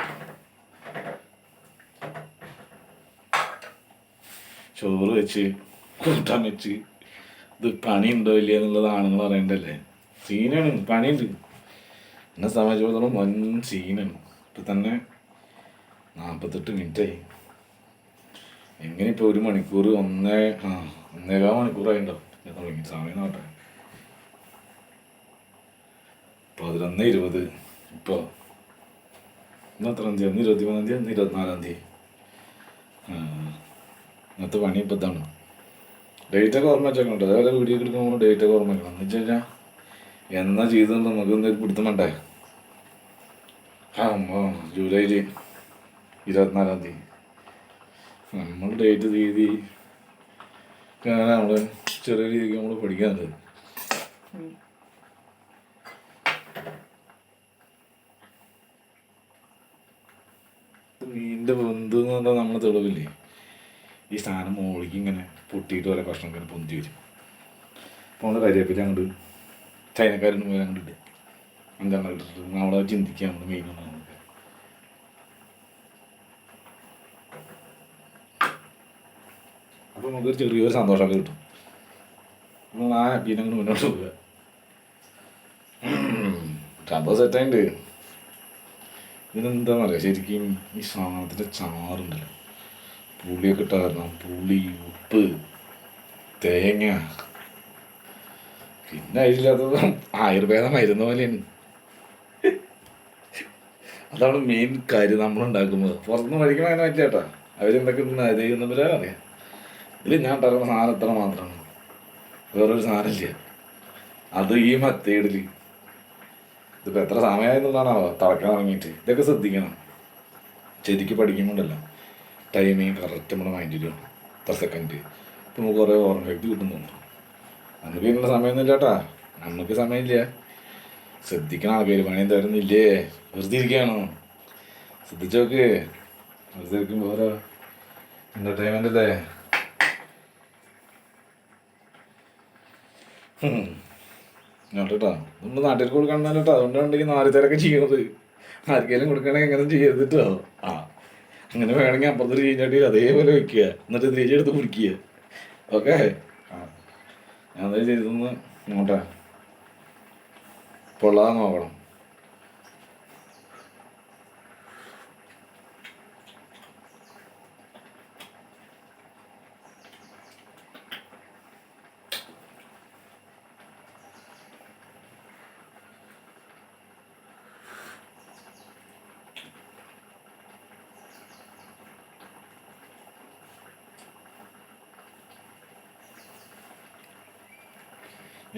ചോറ് വെച്ച് കൂട്ടാൻ വെച്ച് ഇത് പണിയുണ്ടോ ഇല്ല എന്നുള്ളത് ആണുങ്ങൾ അറിയണ്ടല്ലേ. സീനാണ്, പണിയുണ്ട്. എന്നെ സംബന്ധിച്ചിടത്തോളം വൻ സീനാണ്. ഇപ്പം തന്നെ 48 മിനിറ്റായി. എങ്ങനെ ഇപ്പോൾ 1 മണിക്കൂർ 1.25 മണിക്കൂറായിട്ടുണ്ടാവും ഞാൻ തുടങ്ങി. സമയം നോട്ടെ 11:20. ഇപ്പോൾ ഇന്ന് എത്രാം തീയതി? 23-ാം തീയതി, 24-ാം തീയതി. ഇന്നത്തെ പണി ഇപ്പം ഇതാണ്. ഡേറ്റൊക്കെ ഓർമ്മ വെച്ചൊക്കെ ഉണ്ട്. അതേപോലെ വീഡിയോ എടുക്കുമ്പോൾ ഡേറ്റൊക്കെ ഓർമ്മ വെക്കണം. എന്ന് വെച്ച് കഴിഞ്ഞാൽ എന്നാ ചെയ്തത് നമുക്ക് ഒന്ന് പിടുത്തം വേണ്ടേ. ജൂലൈയിൽ 24-ാം തീയതി നമ്മൾ ഡേറ്റ് തീയതി നമ്മൾ ചെറിയ രീതിക്ക് നമ്മൾ പഠിക്കാറുണ്ട്. മീനിൻ്റെ ബന്ധു എന്ന് പറഞ്ഞാൽ നമ്മൾ തെളിവില്ലേ, ഈ സാധനം മോളിക്ക് ഇങ്ങനെ പൊട്ടിയിട്ട് ഓരോ കഷ്ണം ഇങ്ങനെ പൊന്തി വരും. അപ്പോൾ നമ്മൾ കരിവേപ്പില അങ്ങോട്ട് ചൈനക്കാരന് പോയി അങ്ങോട്ട് ഇട്ട് 5 ഇട്ടിട്ട് നമ്മളെ ചിന്തിക്കുക നമ്മൾ മീനൊന്നും. അപ്പോൾ നമുക്കൊരു ചെറിയൊരു സന്തോഷമൊക്കെ കിട്ടും. നമ്മൾ ആ ഹാപ്പീനെ അങ്ങോട്ട് മുന്നോട്ട് പോവുക. സംഭവം സെറ്റായിട്ടുണ്ട്. ഇതിനെന്താ പറയുക, ശരിക്കും ഈ സാധനത്തിൻ്റെ ചാറുണ്ടല്ലോ, പുളിയൊക്കെ ഇട്ട കാരണം പുളി, ഉപ്പ്, തേങ്ങ, പിന്നെ അതില്ലാത്തത് ആയുർവേദ മരുന്ന് പോലെയാണ്. അതാണ് മെയിൻ കാര്യം നമ്മളുണ്ടാക്കുന്നത്. പുറത്തുനിന്ന് കഴിക്കുമ്പോൾ അങ്ങനെ പറ്റില്ല കേട്ടോ. അവരെന്തൊക്കെ ഇത് ചെയ്യുന്നവരറിയാം. ഇതിൽ ഞാൻ ഉണ്ടാക്കുന്ന സാധനം എത്ര മാത്രമാണ്, വേറൊരു സാധനമില്ല. അത് ഈ മത്തേടിൽ ഇതിപ്പോൾ എത്ര സമയമായെന്നുള്ളതാണോ തിളക്കാൻ തുടങ്ങിയിട്ട്. ഇതൊക്കെ ശ്രദ്ധിക്കണം. ശരിക്കും പഠിക്കുമ്പോണ്ടല്ലോ ടൈമിങ് കറക്റ്റ് നമ്മുടെ മൈൻഡിൽ വേണം. എത്ര സെക്കൻഡ് ഇപ്പം നമുക്ക് കുറേ ഓർമ്മ ശക്തി കിട്ടുന്നുണ്ട്. നമുക്ക് ഇതിനുള്ള സമയമൊന്നുമില്ല കേട്ടാ, നമുക്ക് സമയമില്ല. ശ്രദ്ധിക്കണം. ആൾക്കാർ പണി തരുന്നില്ലേ, വെറുതെ ഇരിക്കുകയാണോ, ശ്രദ്ധിച്ചു നോക്ക്. വെറുതെ ഇരിക്കുമ്പോൾ ഓരോ എൻ്റർടൈൻമെൻ്റ് അല്ലേ. കേട്ടോ നമ്മൾ നാട്ടിൽ കൊടുക്കണ്ട കേട്ടോ. അതുകൊണ്ടുണ്ടെങ്കിൽ നാലുതരൊക്കെ ചെയ്യണത്. ആർക്കെങ്കിലും കൊടുക്കണമെങ്കിൽ എങ്ങനെ ചെയ്തിട്ടോ. ആ അങ്ങനെ വേണമെങ്കിൽ അപ്പുറത്തൊരു ചീഞ്ഞാട്ടി അതേപോലെ വയ്ക്കുക, എന്നിട്ട് തിരിച്ചെടുത്ത് കുടിക്കുക. ഓക്കെ, ആ ഞാൻ എന്താ ചെയ്തൊന്ന് നോട്ടെ, പൊള്ളാതെ നോക്കണം.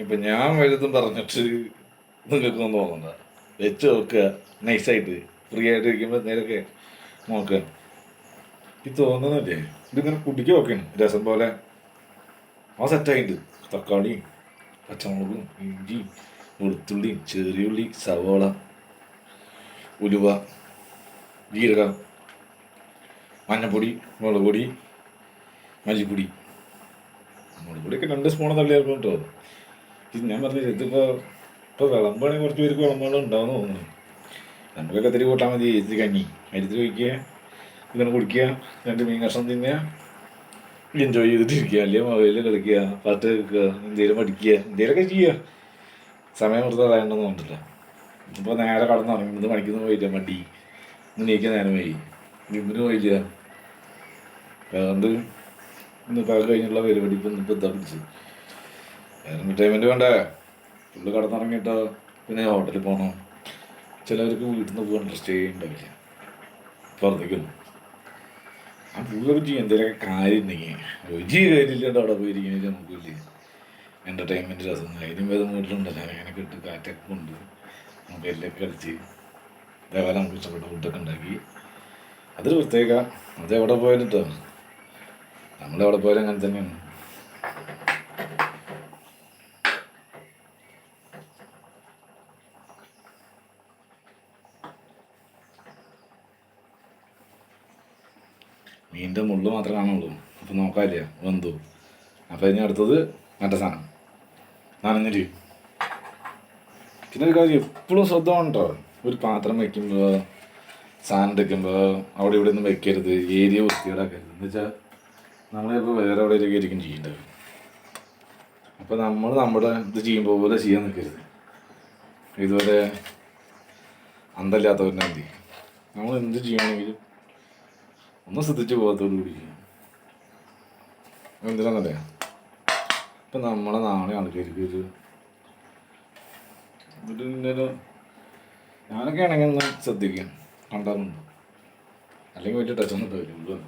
ഇപ്പം ഞാൻ വലുതും പറഞ്ഞിട്ട് നിങ്ങൾക്കൊന്നും തോന്നണ്ട. വെച്ച് നോക്കുക, നൈസായിട്ട് ഫ്രീ ആയിട്ട് ഇരിക്കുമ്പോൾ നേരൊക്കെ നോക്കുക. ഇത് തോന്നുന്നില്ലേ, ഇതിങ്ങനെ കുടിക്കുക നോക്കണം രസം പോലെ. ആ സെറ്റായിട്ട് തക്കാളിയും പച്ചമുളകും ഇഞ്ചിയും വെളുത്തുള്ളിയും ചെറിയുള്ളി, സവോള, ഉലുവ, ജീരകം, മഞ്ഞപ്പൊടി, മുളക് പൊടി, മല്ലിപ്പൊടി. മുളക് പൊടിയൊക്കെ 2 സ്പൂൺ തള്ളിയായിരുന്നു കേട്ടോ. ഇത് ഞാൻ പറഞ്ഞില്ല, ഇപ്പോൾ വിളമ്പാണെങ്കിൽ കുറച്ച് പേർക്ക് വിളമ്പുകൾ ഉണ്ടാവുമെന്ന് തോന്നുന്നു. നമുക്കൊക്കെ ഇത്തിരി കൂട്ടാൻ മതി. ഇത് കഞ്ഞി അരിത്തിൽ വയ്ക്കുക, ഇങ്ങനെ കുടിക്കുക, 2 മീൻ കഷ്ണം തിന്നുക, എൻജോയ് ചെയ്തിട്ടിരിക്കുക. അല്ലെങ്കിൽ മൊബൈലിൽ കളിക്കുക, പാട്ട് കേൾക്കുക, എന്തെങ്കിലും പഠിക്കുക, എന്തെങ്കിലുമൊക്കെ ചെയ്യുക. സമയം കൊടുത്ത് കളയണമെന്ന് തോന്നിട്ടില്ല. ഇപ്പോൾ നേരെ കടന്നുറങ്ങി. ഇന്ന് പണിക്കൊന്നും പോയില്ല, മടി. ഇന്ന് നീക്കാൻ നേരം പോയി, ജിമ്മിന് പോയില്ല. അതുകൊണ്ട് ഇന്ന് പകൽ കഴിഞ്ഞുള്ള പരിപാടി ഇപ്പം ഇന്നിപ്പോൾ എന്താ പിടിച്ച് എൻ്റർടൈൻമെൻറ്റ് വേണ്ടേ. ഫുള്ള് കടന്നിറങ്ങിയിട്ടോ പിന്നെ ഹോട്ടലിൽ പോകണം. ചിലവർക്ക് വീട്ടിൽ നിന്ന് പോകാൻ ഇൻട്രസ്റ്റ് ഉണ്ടാവില്ല, പുറത്തേക്കൊന്നും. ആ പൂവൊക്കെ ചെയ്യും എന്തെങ്കിലുമൊക്കെ കാര്യം ഉണ്ടെങ്കിൽ. ഒരു കാര്യമില്ലാണ്ട് അവിടെ പോയിരിക്കുന്നത് നമുക്കില്ലേ എൻ്റർടൈൻമെൻറ്റ് രസം. അതിനും വേദം വീട്ടിലുണ്ടല്ലോ, അങ്ങനെ ഇട്ട് കാറ്റൊക്കെ കൊണ്ട് നമുക്ക് എല്ലാം കളിച്ച് അതേപോലെ നമുക്ക് ഇഷ്ടപ്പെട്ട ഫുഡൊക്കെ ഉണ്ടാക്കി. അതൊരു പ്രത്യേക. അതെവിടെ പോയാലും കേട്ടോ, നമ്മളെവിടെ പോയാലും അങ്ങനെ തന്നെയാണ്. മീനിൻ്റെ മുള്ളു മാത്രമേ കാണുള്ളൂ. അപ്പോൾ നോക്കാമില്ല, വെന്തു. അപ്പോൾ ഇനി അടുത്തത് മറ്റേ സാധനം നനഞ്ഞിട്ട്. പിന്നെ ഒരു കാര്യം എപ്പോഴും ശ്രദ്ധ വേണം കേട്ടോ. ഒരു പാത്രം വയ്ക്കുമ്പോൾ, സാധനം എടുക്കുമ്പോൾ അവിടെ ഇവിടെ ഒന്നും വയ്ക്കരുത്, ഏരിയ വൃത്തികേടാക്കരുത്. എന്ന് വെച്ചാൽ നമ്മളിപ്പോൾ വേറെ എവിടെയൊക്കെ ആയിരിക്കും ചെയ്യേണ്ടത്. അപ്പോൾ നമ്മുടെ ഇത് ചെയ്യുമ്പോൾ പോലെ ചെയ്യാൻ നിൽക്കരുത്. ഇതുപോലെ അന്തമില്ലാത്തവരുടെ മതി. നമ്മൾ എന്ത് ചെയ്യണമെങ്കിലും ഒന്ന് ശ്രദ്ധിച്ച് പോകത്തോടു കൂടി ചെയ്യാം. എന്തിനാന്നല്ലേ, ഇപ്പം നമ്മളെ നാളെ ആൾക്കാർക്ക് ഒരു ഞാനൊക്കെ ആണെങ്കിൽ ഒന്ന് ശ്രദ്ധിക്കാം, കണ്ടാറുണ്ട്. അല്ലെങ്കിൽ വലിയ ടച്ചൊന്നും ഉണ്ടാവില്ല.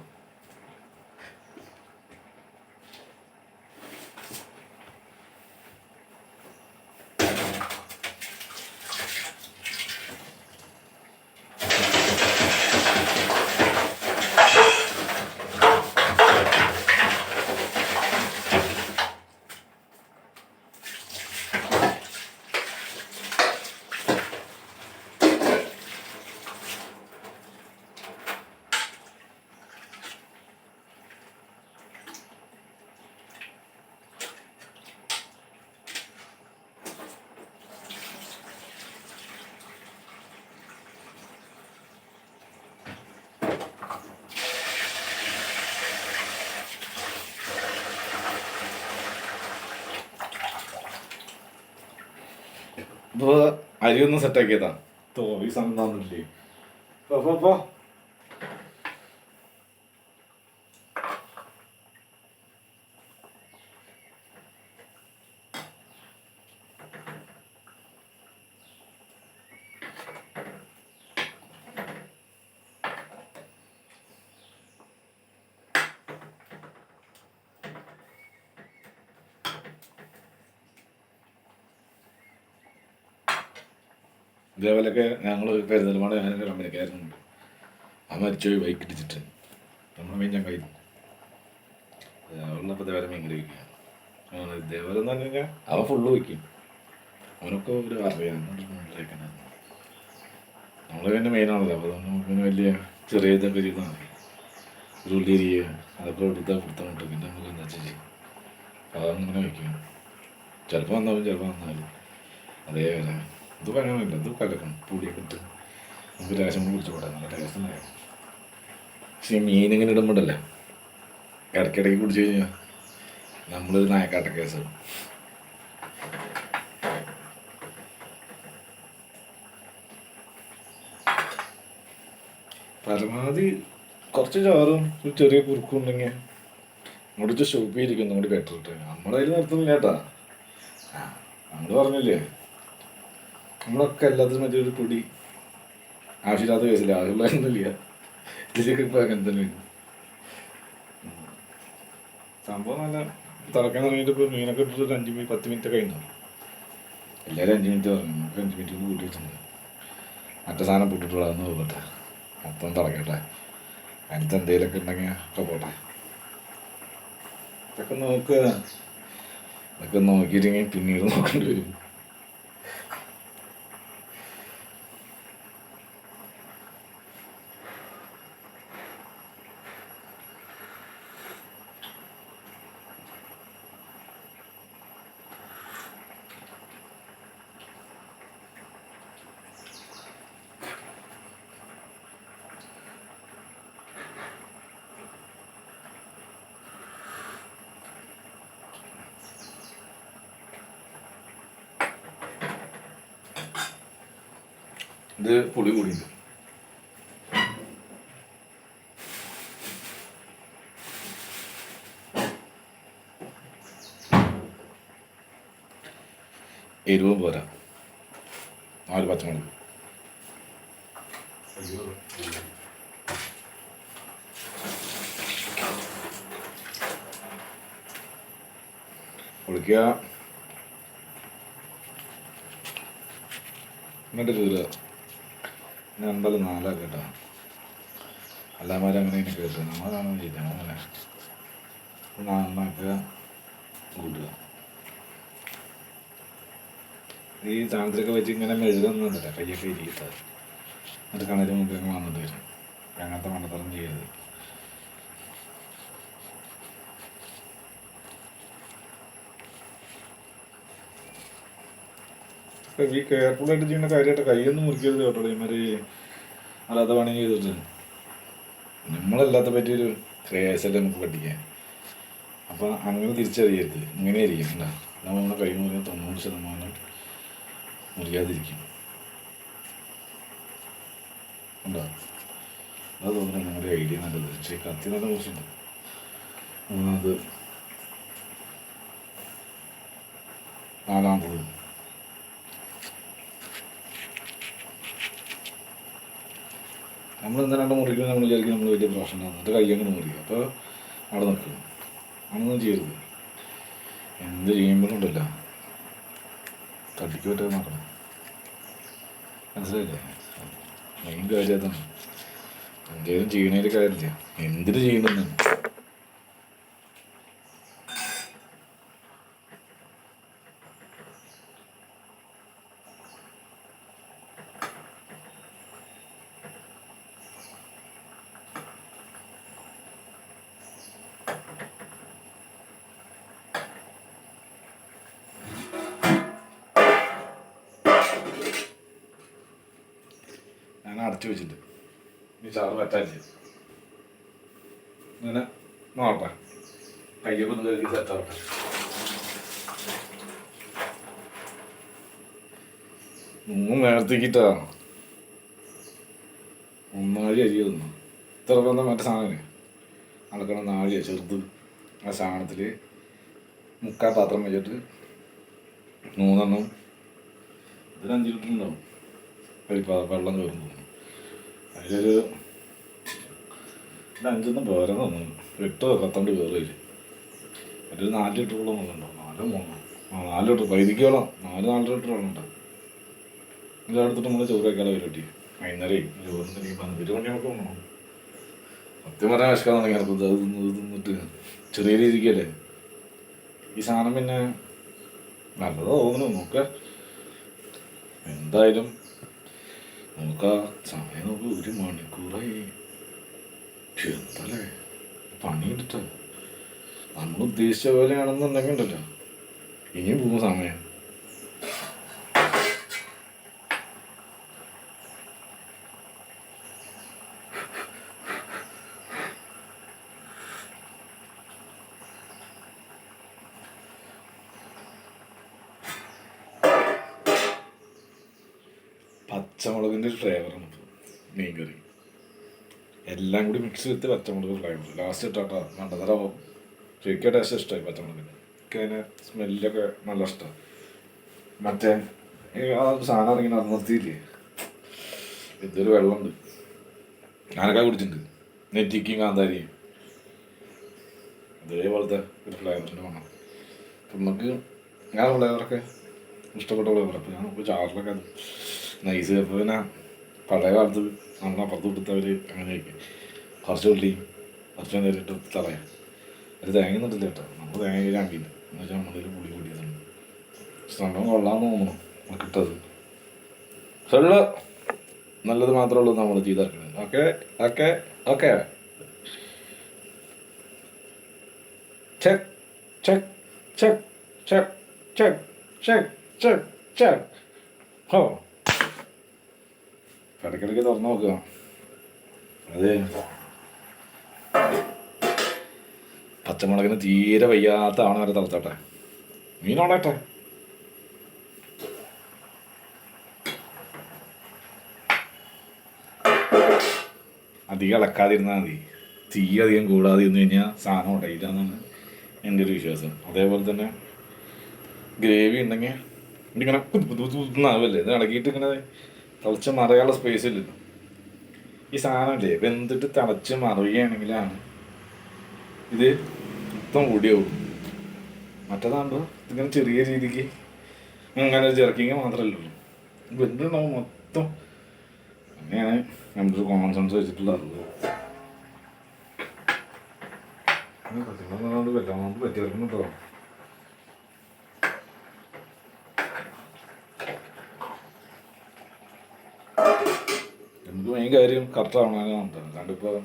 ഇപ്പോൾ അരി ഒന്ന് സെറ്റാക്കിയതാ. ഈ സാധനം തന്നില്ലേ. പോ ഇതേപോലെയൊക്കെ ഞങ്ങൾ പെരുന്തൽമണ്ണ ഞാനൊരു കമ്പനിക്കാരനുണ്ട്. ആ മരിച്ചുപോയി ബൈക്ക് ഇടിച്ചിട്ട് നമ്മൾ മീൻ ചങ്ങായി ഉള്ളപ്പോൾ ഇതേവരെ മീൻ കറി വയ്ക്കുക. ഇതേപോലെ എന്ന് പറഞ്ഞു കഴിഞ്ഞാൽ അവൻ ഫുള്ള് വയ്ക്കും. അവനൊക്കെ ഒരു അറിയാം നമ്മൾ പിന്നെ മെയിനാണല്ലോ. അപ്പോൾ അതുകൊണ്ട് നമുക്ക് പിന്നെ വലിയ ചെറിയ ഇതൊക്കെ ചെയ്താൽ മതി. ഒരു ഉള്ളി അരിയുക അതൊക്കെ കൊടുത്തോണ്ട് പിന്നെ നമുക്ക് എന്താ ചെയ്യും. അപ്പോൾ അതങ്ങനെ വയ്ക്കും. ചിലപ്പോൾ വന്നാലും ചിലപ്പോൾ വന്നാലും അതേപോലെ ഇത് പറയാനില്ല. ഇത് കലക്കണം പൊടിയൊക്കെ ഇട്ട് നമുക്ക് രേഷം കുടിച്ചു കൂടാ. നല്ല ടേസ്റ്റ് ഉണ്ടായിരുന്നു. പക്ഷേ മീനിങ്ങനെ ഇടുമ്പോഴല്ലേ ഇടയ്ക്കിടയ്ക്ക് കുടിച്ചു കഴിഞ്ഞാൽ നമ്മളൊരു നായക്കാട്ട കേസ്. പരമാവധി കുറച്ച് ചാറും ഒരു ചെറിയ കുറുക്കും ഉണ്ടെങ്കിൽ അങ്ങോട്ട് ഷോപ്പ് ചെയ്തിരിക്കും ഒന്നും കൂടി ബെറ്റർ ഇട്ട്. നമ്മുടെ കയ്യിൽ നിർത്തുന്നില്ല കേട്ടാ. നമ്മൾ പറഞ്ഞില്ലേ നമ്മളൊക്കെ എല്ലാത്തിനും മറ്റേ ഒരു പൊടി ആവശ്യമില്ലാത്ത കേസില്ല. ആവശ്യമുള്ളതൊന്നുമില്ല. ഇതിലേക്ക് ഇപ്പോൾ അങ്ങനെ തന്നെ സംഭവം. നല്ല തിളക്കാൻ തുടങ്ങിയിട്ട് ഇപ്പോൾ മീനൊക്കെ ഇട്ടിട്ട് ഒരു 5-10 മിനിറ്റ് ഒക്കെ ഉണ്ടാവും. എല്ലാവരും 5 മിനിറ്റ് പറഞ്ഞു. നമുക്ക് 5 മിനിറ്റ് കൂട്ടി വെച്ചിട്ടുണ്ട്. മറ്റേ സാധനം പൊട്ടിട്ടുള്ള അതൊന്ന് പോകട്ടെ. മൊത്തം തിളക്കട്ടെ. അതിനകത്ത് എന്തെങ്കിലുമൊക്കെ ഉണ്ടെങ്കിൽ ഒക്കെ പോട്ടെ. ഇതൊക്കെ നോക്കുക. ഇതൊക്കെ നോക്കിയിട്ടെങ്കിൽ പിന്നീട് നോക്കേണ്ടി വരും. ഇത് പുളി കൂടിയുണ്ട്. എരിവും പോരാ. 4 പച്ചമുളക്. പൊളിക്കുക. എന്നിട്ട് കീറുക. പിന്നെ എന്തായാലും 4 കേട്ടോ. എല്ലാമാരും അങ്ങനെ ഇങ്ങനെ കേട്ടു. നമ്മളാണോ ചെയ്തത് അങ്ങനെ 4 കൂട്ടുക. ഈ സാധനത്തിലൊക്കെ വെച്ച് ഇങ്ങനെ മെഴുകുന്നുണ്ടല്ലോ കയ്യൊക്കെ ഇരിക്കുക. എന്നിട്ട് കണല് മുമ്പൊക്കെ വന്നിട്ട് വരും. അങ്ങനത്തെ മണ്ടത്തരം ചെയ്യരുത്. ഈ കെയർഫുള്ളായിട്ട് ചെയ്യുന്ന കാര്യമായിട്ട് കൈയൊന്നും മുറിക്കരുത് കേട്ടോ. ഇമാര് അല്ലാത്ത പണി ചെയ്തിട്ട് നമ്മളല്ലാത്ത പറ്റിയൊരു ക്രേസല്ലേ നമുക്ക് പഠിക്കാൻ. അപ്പം അങ്ങനെ തിരിച്ചറിയരുത്. ഇങ്ങനെ ആയിരിക്കും കേട്ടോ. നമ്മുടെ കൈ മുറിയാൻ 90% മുറിയാതിരിക്കും. ഉണ്ടോ? അത് തോന്നുന്നു നമ്മുടെ ഐഡിയ നല്ലത്. പക്ഷേ കത്തി നല്ല മോശമുണ്ട്. അത് 4ാമത് നമ്മൾ എന്താണ്ട് മുറിക്കുമ്പോൾ നമ്മൾ വിചാരിക്കും നമ്മൾ വലിയ പ്രശ്നം ഉണ്ടാകും. എന്നിട്ട് കൈ അങ്ങനെ മുറിക്കും. അപ്പോൾ അവിടെ നിൽക്കും. അങ്ങനൊന്നും ചെയ്യരുത്. എന്ത് ചെയ്യുമ്പോഴുണ്ടല്ലോ തട്ടിക്ക് പറ്റാതെ നോക്കണം. മനസ്സിലായില്ലേ? മെയിൻ കാര്യം അതാണ്. എന്തെങ്കിലും ചെയ്യണേൽ കാര്യമില്ല, എന്തിനു ചെയ്യണമെന്നാണ്. ഞാൻ അടച്ചു വെച്ചിട്ട് ഈ ചാറ് പറ്റാച്ച് അങ്ങനെ നോക്കട്ടെ. കയ്യൊക്കെ ഒന്ന് കഴുകി സെറ്റാവട്ടെ. നേരത്തേക്കിട്ടാ ഒന്നാഴി അരി തന്നു ഇത്ര ബന്ധം മറ്റേ സാധനം നടക്കണ നാഴിയ ചെറുത് ആ സാധനത്തിൽ മുക്കാൽ പാത്രം വെച്ചിട്ട് 3 എണ്ണം ഇതിന് 5 ലിറ്റർ ഉണ്ടാവും വെള്ളം കയറും തോന്നുന്നു അതിലൊരു 5 പോരാ തോന്നുന്നു 8-12 കയറിയില്ല അതിൽ 4 ലിറ്ററോളം വെള്ളമുണ്ടാവും 4 ലിറ്റർ പൈതിക്കോളം 4 ലിറ്റർ വെള്ളം ഉണ്ടാവും ഇതെടുത്തിട്ട് നമ്മൾ ചോറ് വയ്ക്കാതെ പരിപാടി വൈകുന്നേരം ചോറിന് 12 മണിയൊക്കെ വേണം സത്യം പറയാൻ വിശക്കാൻ തുടങ്ങി അത് തിന്നിട്ട് ചെറിയ രീതിക്കല്ലേ ഈ സാധനം പിന്നെ നല്ലതോ തോന്നുന്നു നോക്കുക എന്തായാലും നോക്കാം സമയം നോക്ക് 1 മണിക്കൂറായി എന്താല്ലേ പണിയിട്ടിട്ടോ നമ്മൾ ഉദ്ദേശിച്ച പോലെയാണെന്നുണ്ടെങ്കിൽ ഉണ്ടല്ലോ ഇനിയും പോകും സമയം പച്ചമുളകിൻ്റെ ഒരു ഫ്ലേവറാണ് ഇപ്പോൾ മീൻ കറി എല്ലാം കൂടി മിക്സ് ചെയ്ത് പച്ചമുളക് ഫ്ലേവർ ലാസ്റ്റ് ഇട്ടാട്ടാ നല്ലതരാവും ശരിക്കും ടേസ്റ്റ് ഇഷ്ടമായി പച്ചമുളകിന് എനിക്ക് അതിന് സ്മെല്ലൊക്കെ നല്ല ഇഷ്ടമാണ് മറ്റേ ആ സാധനം ഇറങ്ങി നിർത്തിയില്ലേ ഇതൊരു വെള്ളമുണ്ട് ഞാനൊക്കെ കുടിച്ചിട്ടുണ്ട് നെറ്റിക്കും കാന്താരിയും അതേപോലത്തെ ഒരു ഫ്ലേവറിൻ്റെ വേണം അപ്പം നമുക്ക് ഞാൻ ഫ്ലേവറൊക്കെ ഇഷ്ടപ്പെട്ട ഫ്ലേവർ അപ്പോൾ ഞാൻ നമുക്ക് ചാറിലൊക്കെ അത് നൈസ് അപ്പോൾ പിന്നെ പഴയ കാലത്ത് നമ്മൾ അപ്പുറത്ത് കൊടുത്തവർ അങ്ങനെ കഴിക്കും കുറച്ച് ഉള്ളി കുറച്ച് നേരിട്ട് തളയാം അത് തേങ്ങ നിന്നിട്ടില്ല കേട്ടോ നമ്മൾ തേങ്ങ ചാമ്പിയില്ല എന്ന് വെച്ചാൽ നമ്മളിൽ പുളി കൂടിയതുണ്ട് സംഭവം കൊള്ളാമെന്ന് തോന്നുന്നു നമുക്ക് ഇട്ടത് സള്ള നല്ലത് മാത്രമേ ഉള്ളൂ നമ്മൾ ചെയ്തിറക്കുന്നത് okay okay okay check check check check check check check check ഹോ ഇടയ്ക്കിടയ്ക്ക് തുറന്നു നോക്കുക അത് പച്ചമുളകിന് തീരെ വയ്യാത്ത ആണ് വരെ തിളച്ചോട്ടെ മീനോടട്ടെ അധികം ഇളക്കാതിരുന്നാൽ മതി തീ അധികം കൂടാതെ ഇരുന്ന് കഴിഞ്ഞാൽ സാധനം ഉടയില്ല എന്നാണ് എൻ്റെ ഒരു വിശ്വാസം അതേപോലെ തന്നെ ഗ്രേവി ഉണ്ടെങ്കിൽ ഇങ്ങനെ പുതുന്നാവല്ലേ ഇത് ഇളകിയിട്ട് ഇങ്ങനെ തിളച്ച് മറിയാനുള്ള സ്പേസ് ഇല്ലല്ലോ ഈ സാധനമല്ലേ വെന്തിട്ട് തിളച്ച് മറിയുകയാണെങ്കിലാണ് ഇത് മൊത്തം കൂടിയാവും മറ്റേതാകുമ്പോൾ ഇതിങ്ങനെ ചെറിയ രീതിക്ക് അങ്ങനെ ചെറുക്കിങ്ങ മാത്രമല്ലേ ഉള്ളൂ വെന്തുണ്ടാവും മൊത്തം അങ്ങനെയാണ് നമ്മുടെ ഒരു കോമൺ സെൻസ് വെച്ചിട്ടുള്ളത് വല്ലാണ്ട് പറ്റിയെടുക്കുന്നുണ്ടോ നമുക്ക് മെയിൻ കാര്യം കറക്റ്റ് ആവണമെന്നുണ്ട് അല്ലാണ്ടിപ്പോൾ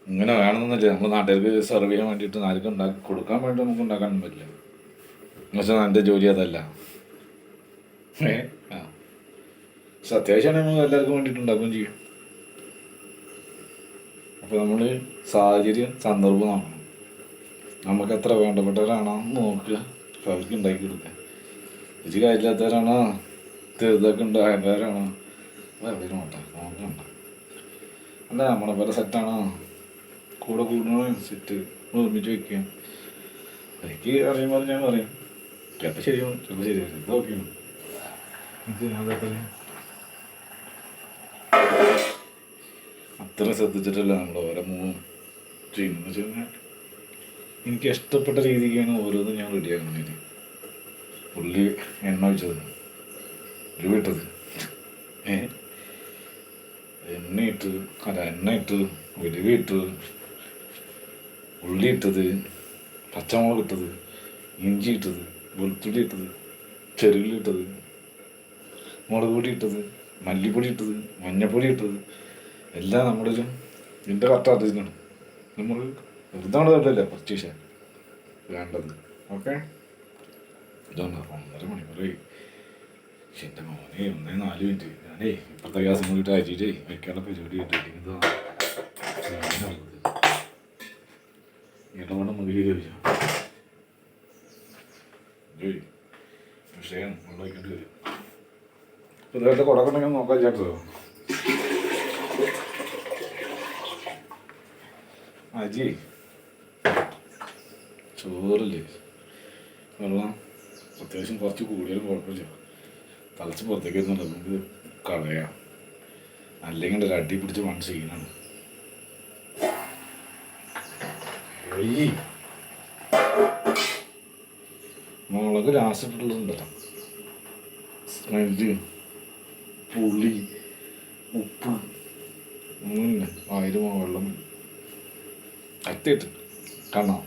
ഇങ്ങനെ വേണമെന്നില്ല നമ്മൾ നാട്ടുകാർക്ക് സെർവ് ചെയ്യാൻ വേണ്ടിയിട്ട് ആർക്കും ഉണ്ടാക്കി കൊടുക്കാൻ വേണ്ടി നമുക്ക് ഉണ്ടാക്കാനൊന്നും പറ്റില്ല എന്നുവെച്ചാൽ എൻ്റെ ജോലി അതല്ല ആ പക്ഷെ അത്യാവശ്യമാണെങ്കിൽ നമ്മൾ എല്ലാവർക്കും വേണ്ടിയിട്ട് ഉണ്ടാക്കുകയും ചെയ്യും അപ്പോൾ നമ്മൾ സാഹചര്യം സന്ദർഭം നോക്കണം നമുക്ക് എത്ര വേണ്ടപ്പെട്ടവരാണോ നോക്കുക അപ്പോൾ അവർക്ക് ഉണ്ടാക്കി കൊടുക്കുക ഇത് കാര്യമില്ലാത്തവരാണോ ഇതൊക്കെ ഉണ്ടായവരാണോ അത് എവിടെയും നോട്ടെ നോക്കണ്ട അല്ല നമ്മളെ പോലെ സെറ്റാണോ കൂടെ കൂടുന്ന സെറ്റ് നിർമ്മിച്ച് വയ്ക്കുക എനിക്ക് അറിയുമ്പോൾ ഞാൻ പറയും ചിലപ്പോൾ ശരിയാവും ചിലപ്പോൾ ശരിയാവും ഇത് നോക്കിയാണ് അത്ര ശ്രദ്ധിച്ചിട്ടല്ല നമ്മൾ ഓരോ മൂവും ചെയ്യുന്നത് വെച്ച് കഴിഞ്ഞാൽ എനിക്ക് ഇഷ്ടപ്പെട്ട രീതിക്കാണ് ഓരോന്നും ഞാൻ റെഡിയാക്കുന്നത് ഉള്ളി എണ്ണ ഒഴിച്ചത് ഉള്ളി വിട്ടത് എണ്ണയിട്ട് എണ്ണ ഇട്ട് ഉലുവ ഇട്ട് ഉള്ളി ഇട്ടത് പച്ചമുളക് ഇട്ടത് ഇഞ്ചി ഇട്ടത് വെളുത്തുള്ളി ഇട്ടത് ചെറുള്ളി ഇട്ടത് മുളക് പൊടി ഇട്ടത് മല്ലിപ്പൊടി ഇട്ടത് മഞ്ഞപ്പൊടി ഇട്ടത് എല്ലാം നമ്മളൊരു ഇതിൻ്റെ കറക്റ്റ് അറിയിക്കണം നമ്മൾ വെറുതാണ് തട്ടില്ല പർച്ചേസ് വേണ്ടത് ഓക്കെ ഇതാണ് 1.5 മണിക്കൂറായി പക്ഷെ എൻ്റെ മോനെ 1-4 മിനിറ്റ് ഞാനേ ഇപ്പോഴത്തെ ഗ്യാസും കൂടിയിട്ട് അരിയിട്ടേ വെക്കാനുള്ള പരിപാടി ആയിട്ട് ഇടവണ്ണം മുകളിൽ ചോദിച്ചു വിഷയം വെള്ളം വയ്ക്കേണ്ടി വരും പുതുതായിട്ട് കുടക്കുണ്ടെങ്കിൽ നോക്കാൻ ചേട്ടോ. അജി ചോറില്ലേ വെള്ളം അത്യാവശ്യം കുറച്ച് കൂടിയാലും കുഴപ്പമില്ല. തളച്ച് പുറത്തേക്ക് വരുന്നുണ്ട്, നമുക്ക് കളയാം. അല്ലെങ്കിൽ ഒരു അടി പിടിച്ച് മൺ ചെയ്യണാണ്. മുളക് രാസപ്പെട്ടുള്ളതുണ്ടല്ലോ, സ്മെല്ല്, പുളി, ഉപ്പ്, അങ്ങനെ 1000 വെള്ളം കത്തിയിട്ട് കാണാം.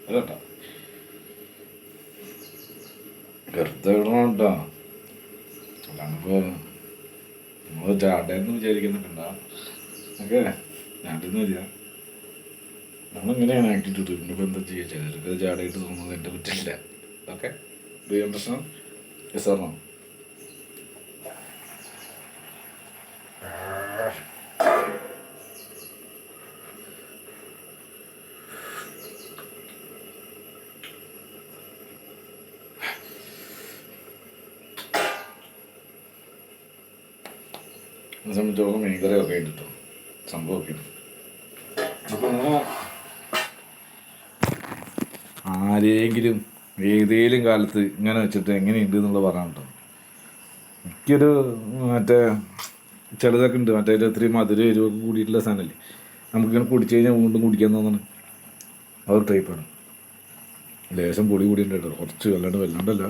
അതേട്ടാ വെറുതെ ഇടണോട്ടാ, അല്ലാണ്ടിപ്പോൾ നമ്മൾ ചാട്ടയെന്ന് വിചാരിക്കുന്നുണ്ടാ ഓക്കെ. ചാട്ടിന്ന് മതിയാ, നമ്മളിങ്ങനെയാണ് ആക്ടിവിറ്റി. ഇന്നിപ്പോൾ എന്താ ചെയ്യുക, ചിലർക്ക് അത് ചാടയിട്ട് തോന്നുന്നത് എൻ്റെ പറ്റില്ല. Okay, do you understand? Yes or no? സംബന്ധിച്ചോളം മീൻകറിയൊക്കെ കിട്ടും, സംഭവമൊക്കെ. അപ്പോൾ ആരെങ്കിലും ഏതെങ്കിലും കാലത്ത് ഇങ്ങനെ വെച്ചിട്ട് എങ്ങനെയുണ്ട് എന്നുള്ളത് പറയാൻ കേട്ടോ. എനിക്കൊരു മറ്റേ ചിലതൊക്കെ ഉണ്ട്, മറ്റേ ഒത്തിരി മധുരം എരിവൊക്കെ കൂടിയിട്ടുള്ള സാധനമല്ലേ, നമുക്കിങ്ങനെ കുടിച്ചു കഴിഞ്ഞാൽ വീണ്ടും കുടിക്കാൻ തോന്നണം. അതൊരു ടൈപ്പാണ്. ലേശം പൊടി കൂടിയുണ്ട് കേട്ടോ, കുറച്ച് വല്ലാണ്ടല്ല.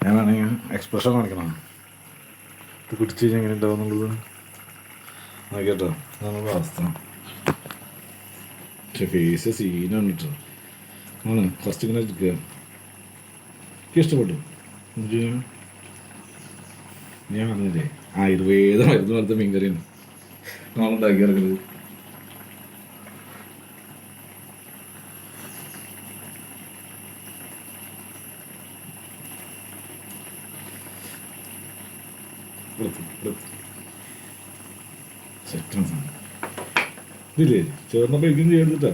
ഞാൻ വേണമെങ്കിൽ എക്സ്പ്രഷൻ കാണിക്കണം, ഇത് കുടിച്ചു കഴിഞ്ഞാൽ എങ്ങനെ ഉണ്ടാവും എന്നുള്ളത് നോക്കിട്ടോ. അതാണ് അവസ്ഥ. പക്ഷെ ഫേസ് സീനാണ് കേട്ടോ. ആണ് ഫസ്റ്റ് ഇങ്ങനെ എടുക്കുക. എനിക്ക് ഇഷ്ടപ്പെട്ടു. ഞാൻ പറഞ്ഞില്ലേ ആയുർവേദ മരുന്ന് പോലത്തെ മീൻകറിയാണ് നമ്മളുണ്ടാക്കി ഇറക്കുന്നത്. സെറ്റാണ് സാധനം. ഇതില്ലേ ചേർന്ന ബേക്കും ചെയ്തിട്ടാ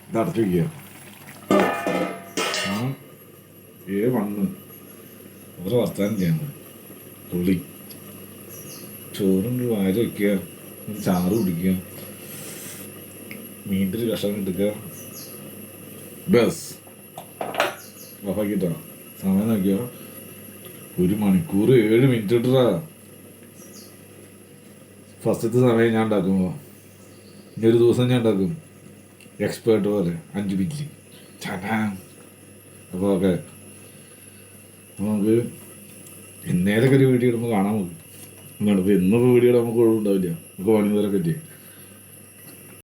ഇത് അടച്ചു വയ്ക്കുക. വന്ന് ഓരോ വർത്താനം ചെയ്യുന്നത് തുള്ളി ചോറും വാരി വയ്ക്കുക, ചാറ് കുടിക്കുക, മീൻ്റെ ഒരു കഷ്ണം എടുക്കുക, ബസ് ഓഫാക്കിട്ടോ. സമയം നോക്കിയോ, 1 മണിക്കൂർ 7 മിനിറ്റ് ഇട്ടാ. ഫസ്റ്റത്തെ സമയം ഞാൻ ഉണ്ടാക്കുമ്പോൾ ഇനി ഒരു ദിവസം ഞാൻ ഉണ്ടാക്കും എക്സ്പേർട്ട് പോലെ 5 മിനിറ്റ് ചാ. അപ്പോൾ ഓക്കെ, നമുക്ക് ഇന്നേതൊക്കെ ഒരു വീഡിയോ ഇടുമ്പോൾ കാണാൻ നോക്കും. എന്നാണ് ഇപ്പോൾ ഇന്നിപ്പോൾ വീഡിയോ നമുക്ക് ഒഴിവുണ്ടാവില്ല, നമുക്ക് പണി മുതലൊക്കെ പറ്റി.